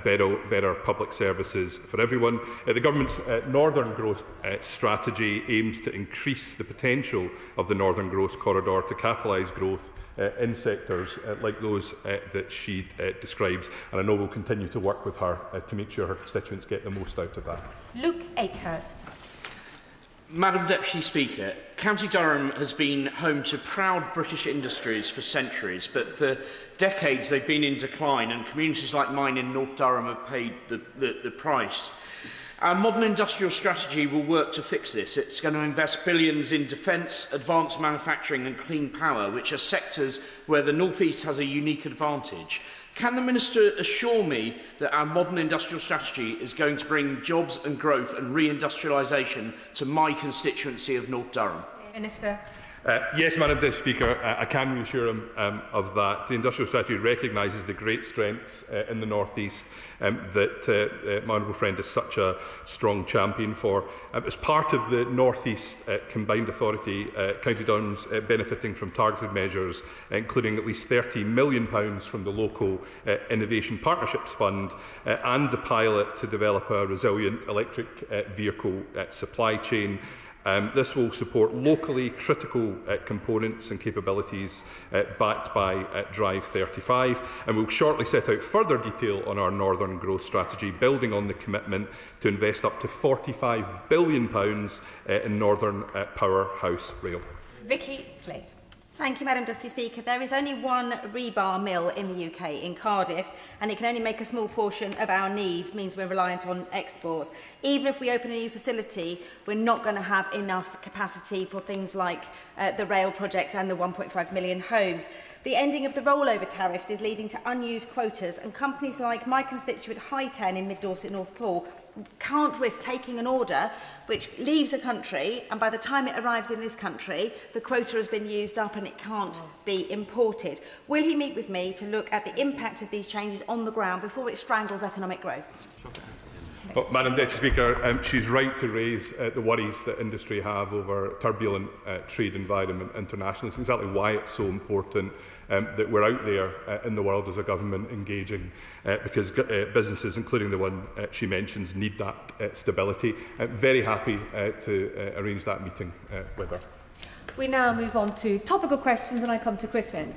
better public services for everyone. The Government's Northern Growth Strategy aims to increase the potential of the Northern Growth Corridor to catalyse growth in sectors like those that she describes, and I know we'll continue to work with her to make sure her constituents get the most out of that. Luke Akehurst. Madam Deputy Speaker, County Durham has been home to proud British industries for centuries, but for decades they've been in decline, and communities like mine in North Durham have paid the price. Our modern industrial strategy will work to fix this. It's going to invest billions in defence, advanced manufacturing and clean power, which are sectors where the North East has a unique advantage. Can the Minister assure me that our modern industrial strategy is going to bring jobs and growth and reindustrialisation to my constituency of North Durham? Minister. Yes, Madam Deputy Speaker, I can reassure him of that. The industrial strategy recognises the great strengths in the North East that my honourable friend is such a strong champion for. As part of the North East Combined Authority, County Durham's benefiting from targeted measures, including at least £30 million from the local Innovation Partnerships Fund and the pilot to develop a resilient electric vehicle supply chain. This will support locally critical components and capabilities backed by Drive 35, and we'll shortly set out further detail on our Northern Growth Strategy, building on the commitment to invest up to £45 billion in Northern Powerhouse Rail. Vicky Slade. Thank you, Madam Deputy Speaker. There is only one rebar mill in the UK, in Cardiff, and it can only make a small portion of our needs, means we're reliant on exports. Even if we open a new facility, we're not going to have enough capacity for things like the rail projects and the 1.5 million homes. The ending of the rollover tariffs is leading to unused quotas, and companies like my constituent High-Ten in Mid-Dorset North Pool can't risk taking an order which leaves a country, and by the time it arrives in this country, the quota has been used up and it can't be imported. Will he meet with me to look at the impact of these changes on the ground before it strangles economic growth? Well, Madam Deputy Speaker, she's right to raise the worries that industry have over a turbulent trade environment internationally. It's exactly why it's so important that we're out there in the world as a government engaging, because businesses, including the one she mentions, need that stability. Very happy to arrange that meeting with her. We now move on to topical questions, and I come to Chris Vins.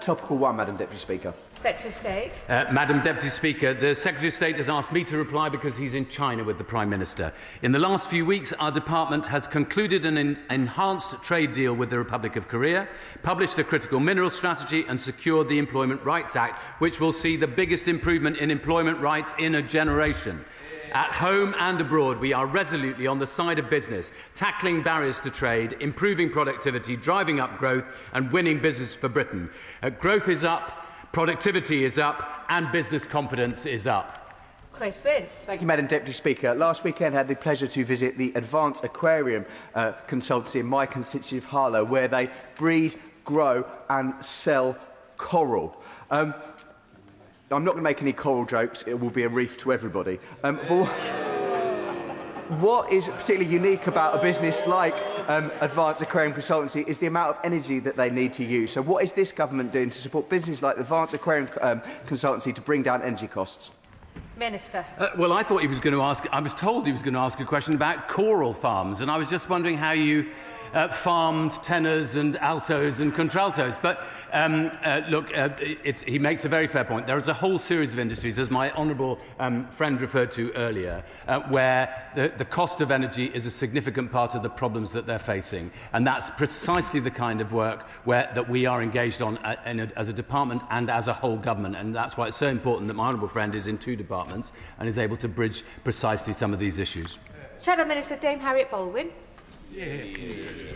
Topical one, Madam Deputy Speaker. Secretary of State. Madam Deputy Speaker, the Secretary of State has asked me to reply because he's in China with the Prime Minister. In the last few weeks, our department has concluded an enhanced trade deal with the Republic of Korea, published a critical mineral strategy and secured the Employment Rights Act, which will see the biggest improvement in employment rights in a generation. At home and abroad, we are resolutely on the side of business, tackling barriers to trade, improving productivity, driving up growth and winning business for Britain. Growth is up, productivity is up and business confidence is up. Chris Vins. Thank you, Madam Deputy Speaker. Last weekend I had the pleasure to visit the Advanced Aquarium consultancy in my constituency of Harlow, where they breed, grow and sell coral. I'm not going to make any coral jokes. It will be a reef to everybody. But what is particularly unique about a business like Advanced Aquarium Consultancy is the amount of energy that they need to use. So what is this government doing to support businesses like Advanced Aquarium Consultancy to bring down energy costs? Minister. Well, I thought he was going to ask, I was told he was going to ask a question about coral farms, and I was just wondering how you farmed tenors and altos and contraltos. But look, he makes a very fair point. There is a whole series of industries, as my honourable friend referred to earlier, where the cost of energy is a significant part of the problems that they're facing. And that's precisely the kind of work that we are engaged on as a department and as a whole government. And that's why it's so important that my honourable friend is in two departments and is able to bridge precisely some of these issues. Shadow Minister Dame Harriet Baldwin.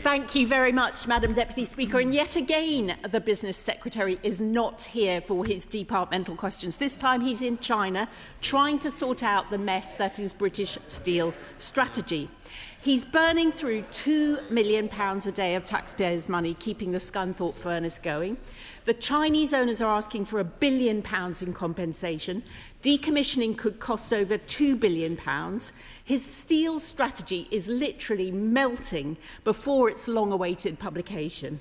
Thank you very much, Madam Deputy Speaker. And yet again, the Business Secretary is not here for his departmental questions. This time he's in China, trying to sort out the mess that is British steel strategy. He's burning through £2 million a day of taxpayers' money, keeping the Scunthorpe furnace going. The Chinese owners are asking for £1 billion in compensation. Decommissioning could cost over £2 billion. His steel strategy is literally melting before its long-awaited publication.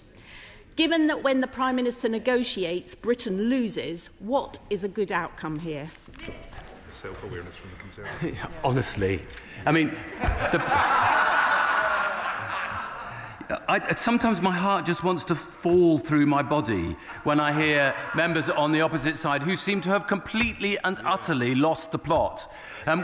Given that when the Prime Minister negotiates, Britain loses, what is a good outcome here? Self-awareness from the Conservatives. Honestly, I mean, sometimes my heart just wants to fall through my body when I hear members on the opposite side who seem to have completely and utterly lost the plot.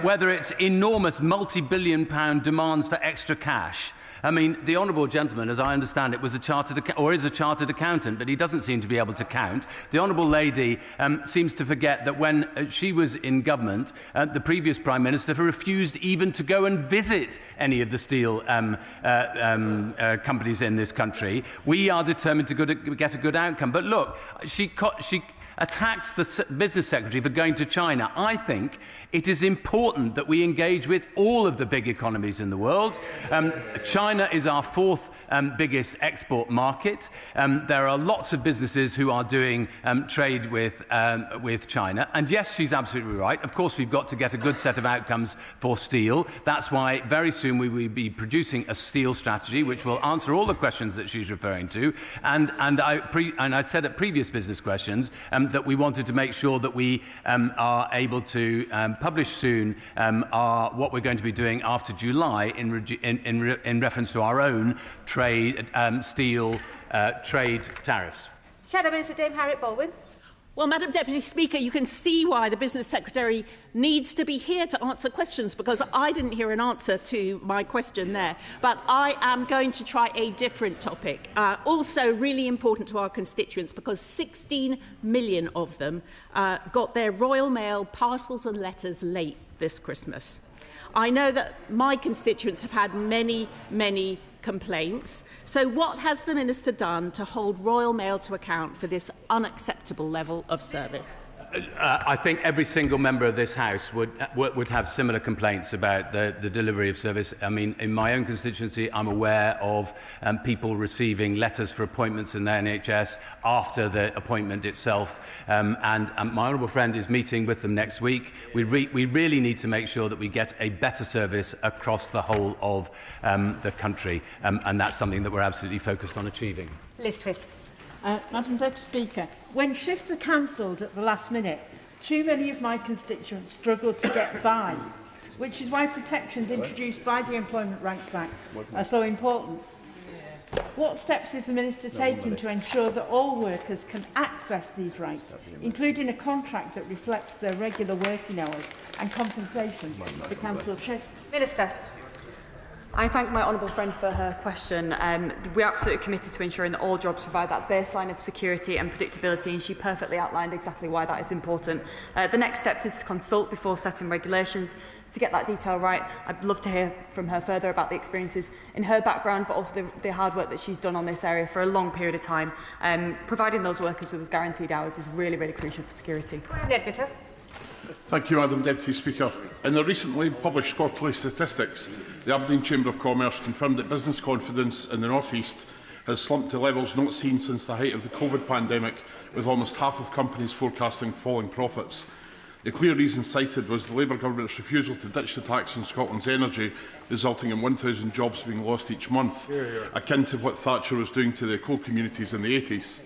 Whether it's enormous multi-billion-pound demands for extra cash. I mean, the honourable gentleman, as I understand it, was a chartered is a chartered accountant, but he doesn't seem to be able to count. The honourable lady seems to forget that when she was in government, the previous Prime Minister refused even to go and visit any of the steel companies in this country. We are determined to get a good outcome. But look, she attacks the Business Secretary for going to China. I think it is important that we engage with all of the big economies in the world. China is our fourth biggest export market. There are lots of businesses who are doing trade with China. And yes, she's absolutely right. Of course, we've got to get a good set of outcomes for steel. That's why very soon we will be producing a steel strategy, which will answer all the questions that she's referring to. And I said at previous business questions that we wanted to make sure that we are able to publish soon what we're going to be doing after July in reference to our own trade, steel trade tariffs. Shadow Minister Dame Harriet Baldwin. Well, Madam Deputy Speaker, you can see why the Business Secretary needs to be here to answer questions, because I didn't hear an answer to my question there. But I am going to try a different topic, also really important to our constituents, because 16 million of them got their Royal Mail parcels and letters late this Christmas. I know that my constituents have had many complaints. So what has the Minister done to hold Royal Mail to account for this unacceptable level of service? I think every single member of this House would have similar complaints about the delivery of service. I mean, in my own constituency, I'm aware of people receiving letters for appointments in the NHS after the appointment itself. And my honourable friend is meeting with them next week. We really need to make sure that we get a better service across the whole of the country. And that's something that we're absolutely focused on achieving. Liz Twist. Madam Deputy Speaker, when shifts are cancelled at the last minute, too many of my constituents struggle to get by, which is why protections introduced by the Employment Rights Act are so important. What steps is the Minister taking to ensure that all workers can access these rights, including a contract that reflects their regular working hours and compensation for cancelled shifts? Minister. I thank my honourable friend for her question. We're absolutely committed to ensuring that all jobs provide that baseline of security and predictability, and she perfectly outlined exactly why that is important. The next step is to consult before setting regulations. To get that detail right, I'd love to hear from her further about the experiences in her background, but also the hard work that she's done on this area for a long period of time. Providing those workers with guaranteed hours is really, really crucial for security. Deputy. Thank you, Madam Deputy Speaker. In the recently published quarterly statistics, the Aberdeen Chamber of Commerce confirmed that business confidence in the North East has slumped to levels not seen since the height of the COVID pandemic, with almost half of companies forecasting falling profits. The clear reason cited was the Labour Government's refusal to ditch the tax on Scotland's energy, resulting in 1,000 jobs being lost each month, akin to what Thatcher was doing to the coal communities in the 80s.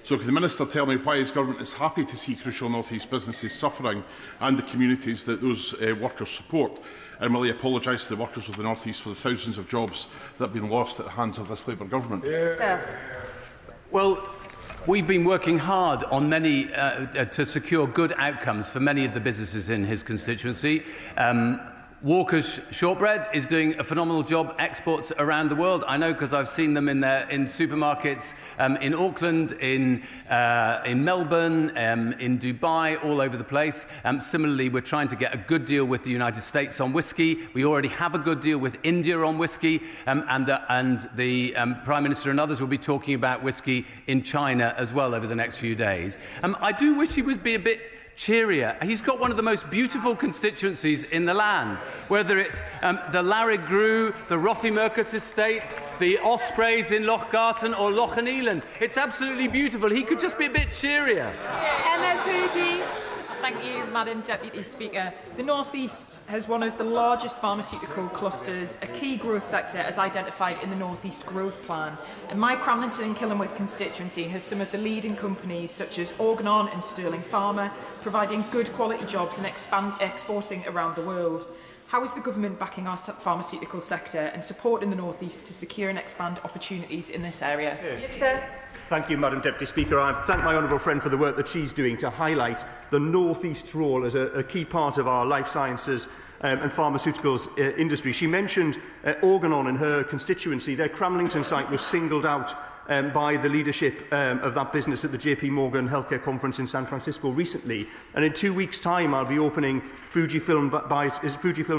So can the Minister tell me why his government is happy to see crucial North East businesses suffering and the communities that those workers support? And will he apologise to the workers of the North East for the thousands of jobs that have been lost at the hands of this Labour government? Well, we've been working hard on to secure good outcomes for many of the businesses in his constituency. Walker's Shortbread is doing a phenomenal job exports around the world. I know because I've seen them in supermarkets in Auckland, in Melbourne, in Dubai, all over the place. Similarly, we're trying to get a good deal with the United States on whisky. We already have a good deal with India on whisky, and the Prime Minister and others will be talking about whisky in China as well over the next few days. I do wish he would be a bit cheerier. He's got one of the most beautiful constituencies in the land, whether it's the Larrig-Grew, the Rothy-Mercus estates, the Ospreys in Lochgarten or Loch and Eland. It's absolutely beautiful. He could just be a bit cheerier. Emma Foodie. Thank you, Madam Deputy Speaker. The North East has one of the largest pharmaceutical clusters, a key growth sector as identified in the North East Growth Plan. And my Cramlington and Killinworth constituency has some of the leading companies such as Ogmore and Sterling Pharma, providing good quality jobs and exporting around the world. How is the government backing our pharmaceutical sector and supporting the North East to secure and expand opportunities in this area? Minister. Thank you, Madam Deputy Speaker. I thank my honourable friend for the work that she's doing to highlight the North East's role as a key part of our life sciences and pharmaceuticals industry. She mentioned Organon in her constituency. Their Cramlington site was singled out by the leadership of that business at the JP Morgan Healthcare Conference in San Francisco recently. And in 2 weeks' time, I'll be opening Fujifilm's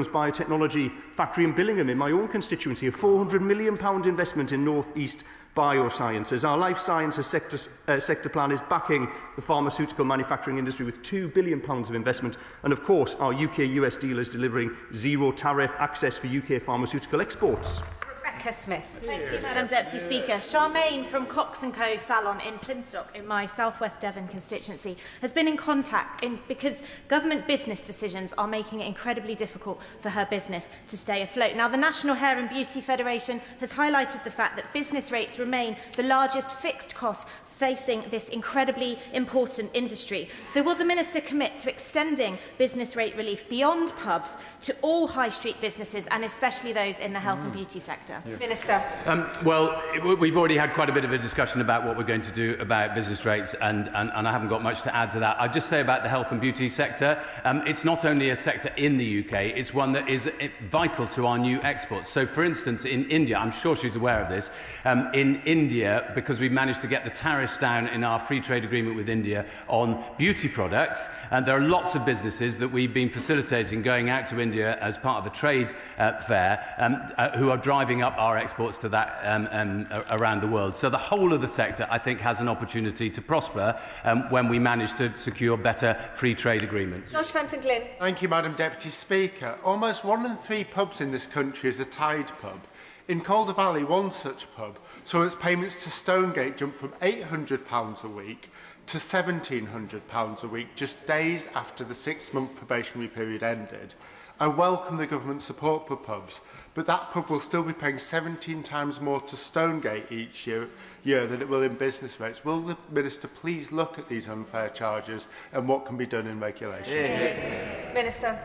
biotechnology factory in Billingham in my own constituency, a £400 million investment in North East biosciences. Our life sciences sector plan is backing the pharmaceutical manufacturing industry with £2 billion of investment. And of course, our UK-US deal is delivering zero tariff access for UK pharmaceutical exports. Smith. Thank you, Madam Deputy Speaker. Charmaine from Cox & Co Salon in Plymstock in my South West Devon constituency has been in contact because government business decisions are making it incredibly difficult for her business to stay afloat. Now, the National Hair and Beauty Federation has highlighted the fact that business rates remain the largest fixed cost facing this incredibly important industry. So will the Minister commit to extending business rate relief beyond pubs to all high street businesses and especially those in the health and beauty sector? Yeah. Minister. Well, we've already had quite a bit of a discussion about what we're going to do about business rates, and I haven't got much to add to that. I'll just say about the health and beauty sector, it's not only a sector in the UK, it's one that is vital to our new exports. So, for instance, in India, I'm sure she's aware of this, in India, because we've managed to get the tariffs down in our free trade agreement with India on beauty products, and there are lots of businesses that we've been facilitating going out to India as part of the trade fair who are driving up our exports to that around the world. So the whole of the sector, I think, has an opportunity to prosper when we manage to secure better free trade agreements. Josh Fenton-Glynn. Thank you, Madam Deputy Speaker. Almost 1 in 3 pubs in this country is a Tide pub. In Calder Valley, one such pub saw its payments to Stonegate jump from £800 a week to £1,700 a week just days after the 6-month probationary period ended. I welcome the government's support for pubs, but that pub will still be paying 17 times more to Stonegate each year than it will in business rates. Will the Minister please look at these unfair charges and what can be done in regulation? Yeah. Minister.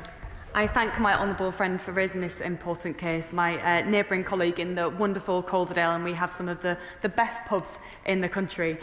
I thank my honourable friend for raising this important case. My neighbouring colleague in the wonderful Calderdale, and we have some of the best pubs in the country.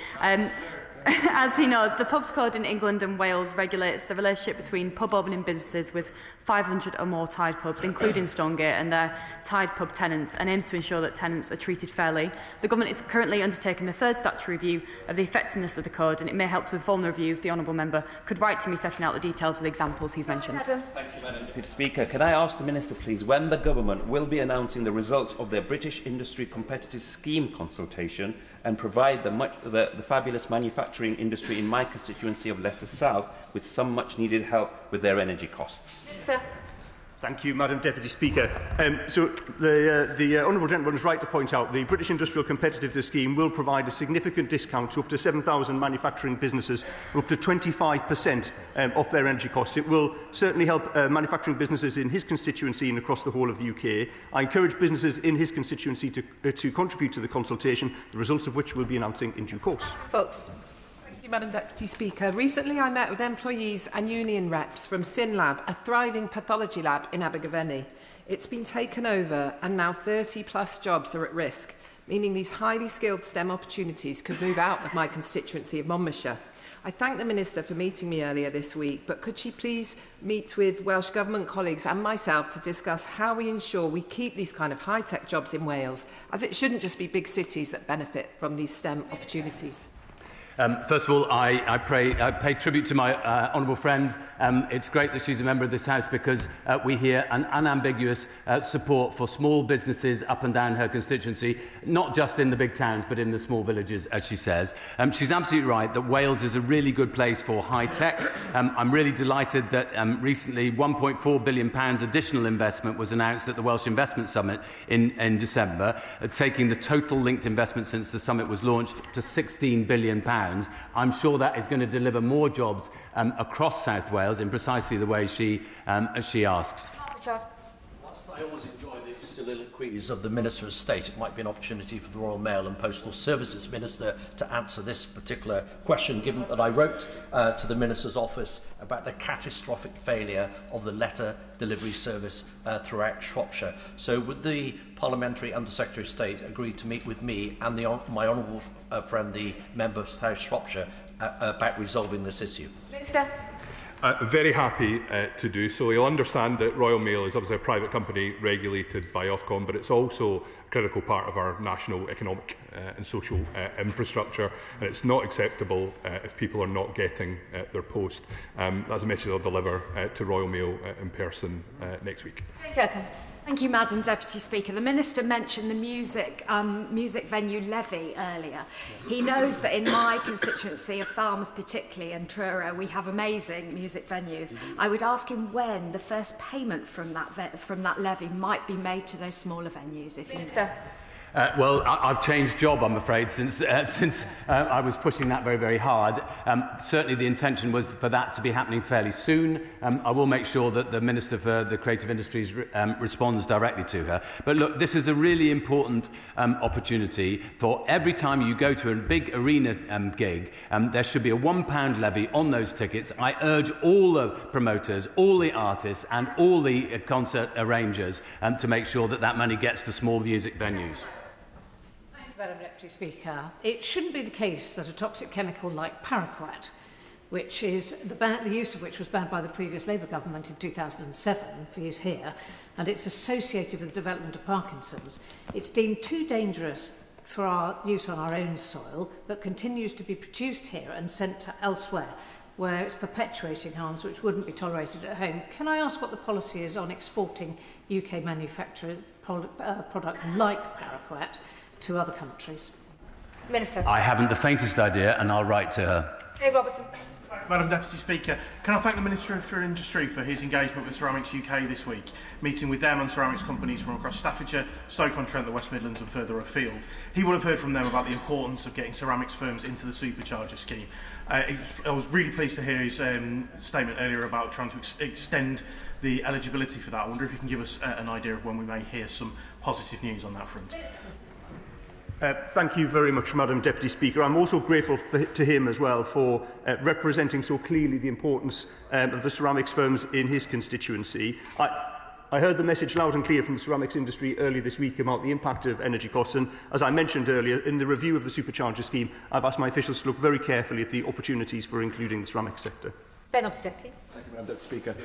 As he knows, the Pubs Code in England and Wales regulates the relationship between pub opening businesses with 500 or more Tide pubs, including Stonegate, and their Tide pub tenants, and aims to ensure that tenants are treated fairly. The Government is currently undertaking the 3rd statutory review of the effectiveness of the code, and it may help to inform the review if the honourable member could write to me setting out the details of the examples he's mentioned. Adam. Thank you, Madam Deputy Speaker. Can I ask the Minister, please, when the Government will be announcing the results of their British Industry Competitive Scheme consultation and provide the fabulous manufacturing industry in my constituency of Leicester South with some much-needed help with their energy costs? Sir. Thank you, Madam Deputy Speaker. So the Honourable Gentleman is right to point out the British Industrial Competitiveness Scheme will provide a significant discount to up to 7,000 manufacturing businesses, up to 25% off their energy costs. It will certainly help manufacturing businesses in his constituency and across the whole of the UK. I encourage businesses in his constituency to contribute to the consultation, the results of which we'll be announcing in due course. Folks. Madam Deputy Speaker. Recently I met with employees and union reps from SynLab, a thriving pathology lab in Abergavenny. It's been taken over and now 30+ jobs are at risk, meaning these highly skilled STEM opportunities could move out of my constituency of Monmouthshire. I thank the Minister for meeting me earlier this week, but could she please meet with Welsh Government colleagues and myself to discuss how we ensure we keep these kind of high-tech jobs in Wales, as it shouldn't just be big cities that benefit from these STEM opportunities? First of all, I pay tribute to my honourable friend. It's great that she's a member of this House because we hear an unambiguous support for small businesses up and down her constituency, not just in the big towns, but in the small villages, as she says. She's absolutely right that Wales is a really good place for high-tech. I'm really delighted that recently £1.4 billion additional investment was announced at the Welsh Investment Summit in December, taking the total linked investment since the summit was launched to £16 billion. I'm sure that is going to deliver more jobs across South Wales in precisely the way she asks. I always enjoy the soliloquies of the Minister of State. It might be an opportunity for the Royal Mail and Postal Services Minister to answer this particular question, given that I wrote to the Minister's office about the catastrophic failure of the letter delivery service throughout Shropshire. So would the Parliamentary Under-Secretary of State agree to meet with me and my honourable friend, the Member of South Shropshire, about resolving this issue? Minister. Very happy to do so. You'll understand that Royal Mail is obviously a private company regulated by Ofcom, but it's also a critical part of our national economic and social infrastructure, and it's not acceptable if people are not getting their post. That's a message I'll deliver to Royal Mail in person next week. Thank you, Madam Deputy Speaker. The Minister mentioned the music venue levy earlier. He knows that in my constituency of Falmouth particularly and Truro, we have amazing music venues. I would ask him when the first payment from that levy might be made to those smaller venues. If Minister. Well, I've changed job, I'm afraid, since I was pushing that very, very hard. Certainly the intention was for that to be happening fairly soon. I will make sure that the Minister for the Creative Industries responds directly to her. But look, this is a really important opportunity for every time you go to a big arena gig, there should be a £1 levy on those tickets. I urge all the promoters, all the artists and all the concert arrangers to make sure that that money gets to small music venues. Madam Deputy Speaker, it shouldn't be the case that a toxic chemical like paraquat, which is the use of which was banned by the previous Labour government in 2007 for use here, and it's associated with the development of Parkinson's. It's deemed too dangerous for our use on our own soil, but continues to be produced here and sent to elsewhere, where it's perpetuating harms which wouldn't be tolerated at home. Can I ask what the policy is on exporting UK manufactured product like paraquat to other countries? Minister. I haven't the faintest idea, and I'll write to her. Dave Robertson. Madam Deputy Speaker, can I thank the Minister for Industry for his engagement with Ceramics UK this week, meeting with them and ceramics companies from across Staffordshire, Stoke-on-Trent, the West Midlands and further afield. He will have heard from them about the importance of getting ceramics firms into the Supercharger scheme. I was really pleased to hear his statement earlier about trying to extend the eligibility for that. I wonder if you can give us an idea of when we may hear some positive news on that front. Thank you very much, Madam Deputy Speaker. I'm also grateful to him as well for representing so clearly the importance of the ceramics firms in his constituency. I heard the message loud and clear from the ceramics industry earlier this week about the impact of energy costs, and as I mentioned earlier, in the review of the Supercharger scheme, I've asked my officials to look very carefully at the opportunities for including the ceramics sector. Ben Deputy. Thank you, Madam Deputy Speaker.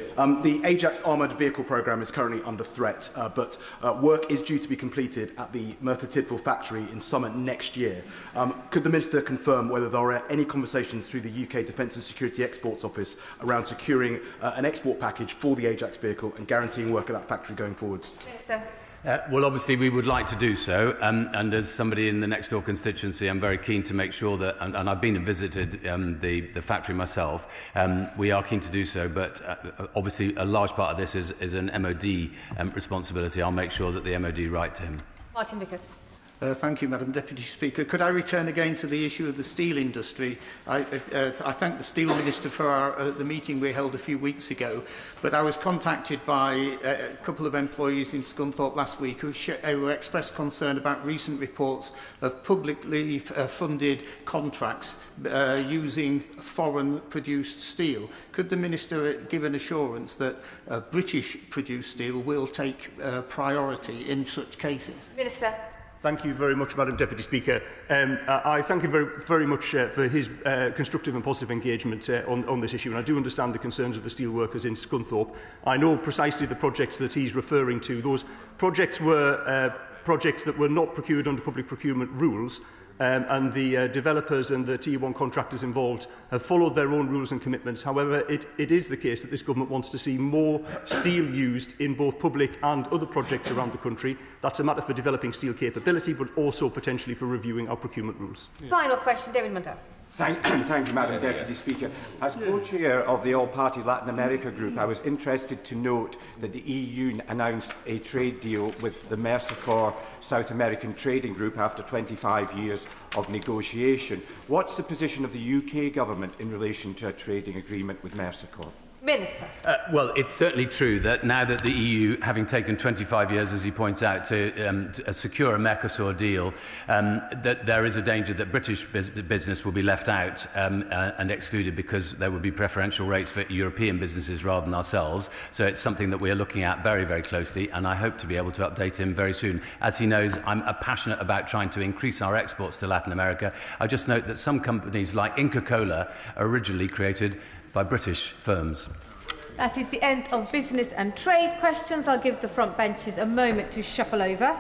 The Ajax Armoured Vehicle Programme is currently under threat, but work is due to be completed at the Merthyr Tydfil factory in summer next year. Could the Minister confirm whether there are any conversations through the UK Defence and Security Exports Office around securing an export package for the Ajax vehicle and guaranteeing work at that factory going forwards? Minister. Well, obviously, we would like to do so, and as somebody in the next door constituency, I'm very keen to make sure that, and I've been and visited the factory myself, we are keen to do so, but obviously a large part of this is an MOD responsibility. I'll make sure that the MOD write to him. Martin Vickers. Thank you, Madam Deputy Speaker. Could I return again to the issue of the steel industry? I thank the Steel Minister for the meeting we held a few weeks ago, but I was contacted by a couple of employees in Scunthorpe last week who expressed concern about recent reports of publicly funded contracts using foreign-produced steel. Could the Minister give an assurance that British-produced steel will take priority in such cases? Minister. Thank you very much, Madam Deputy Speaker. I thank him very much for his constructive and positive engagement on this issue, and I do understand the concerns of the steelworkers in Scunthorpe. I know precisely the projects that he's referring to. Those projects were projects that were not procured under public procurement rules, and the developers and the Tier 1 contractors involved have followed their own rules and commitments. However, it is the case that this government wants to see more steel used in both public and other projects around the country. That's a matter for developing steel capability, but also potentially for reviewing our procurement rules. Final question, David Mundell. Thank you, Madam Deputy Speaker. As co-chair of the All-Party Latin America Group, I was interested to note that the EU announced a trade deal with the Mercosur South American Trading Group after 25 years of negotiation. What's the position of the UK government in relation to a trading agreement with Mercosur? Minister. Well, it's certainly true that now that the EU, having taken 25 years, as he points out, to secure a Mercosur deal, that there is a danger that British business will be left out and excluded because there will be preferential rates for European businesses rather than ourselves. So it's something that we are looking at very, very closely, and I hope to be able to update him very soon. As he knows, I'm passionate about trying to increase our exports to Latin America. I just note that some companies like Inca Kola are originally created by British firms. That is the end of business and trade questions. I'll give the front benches a moment to shuffle over.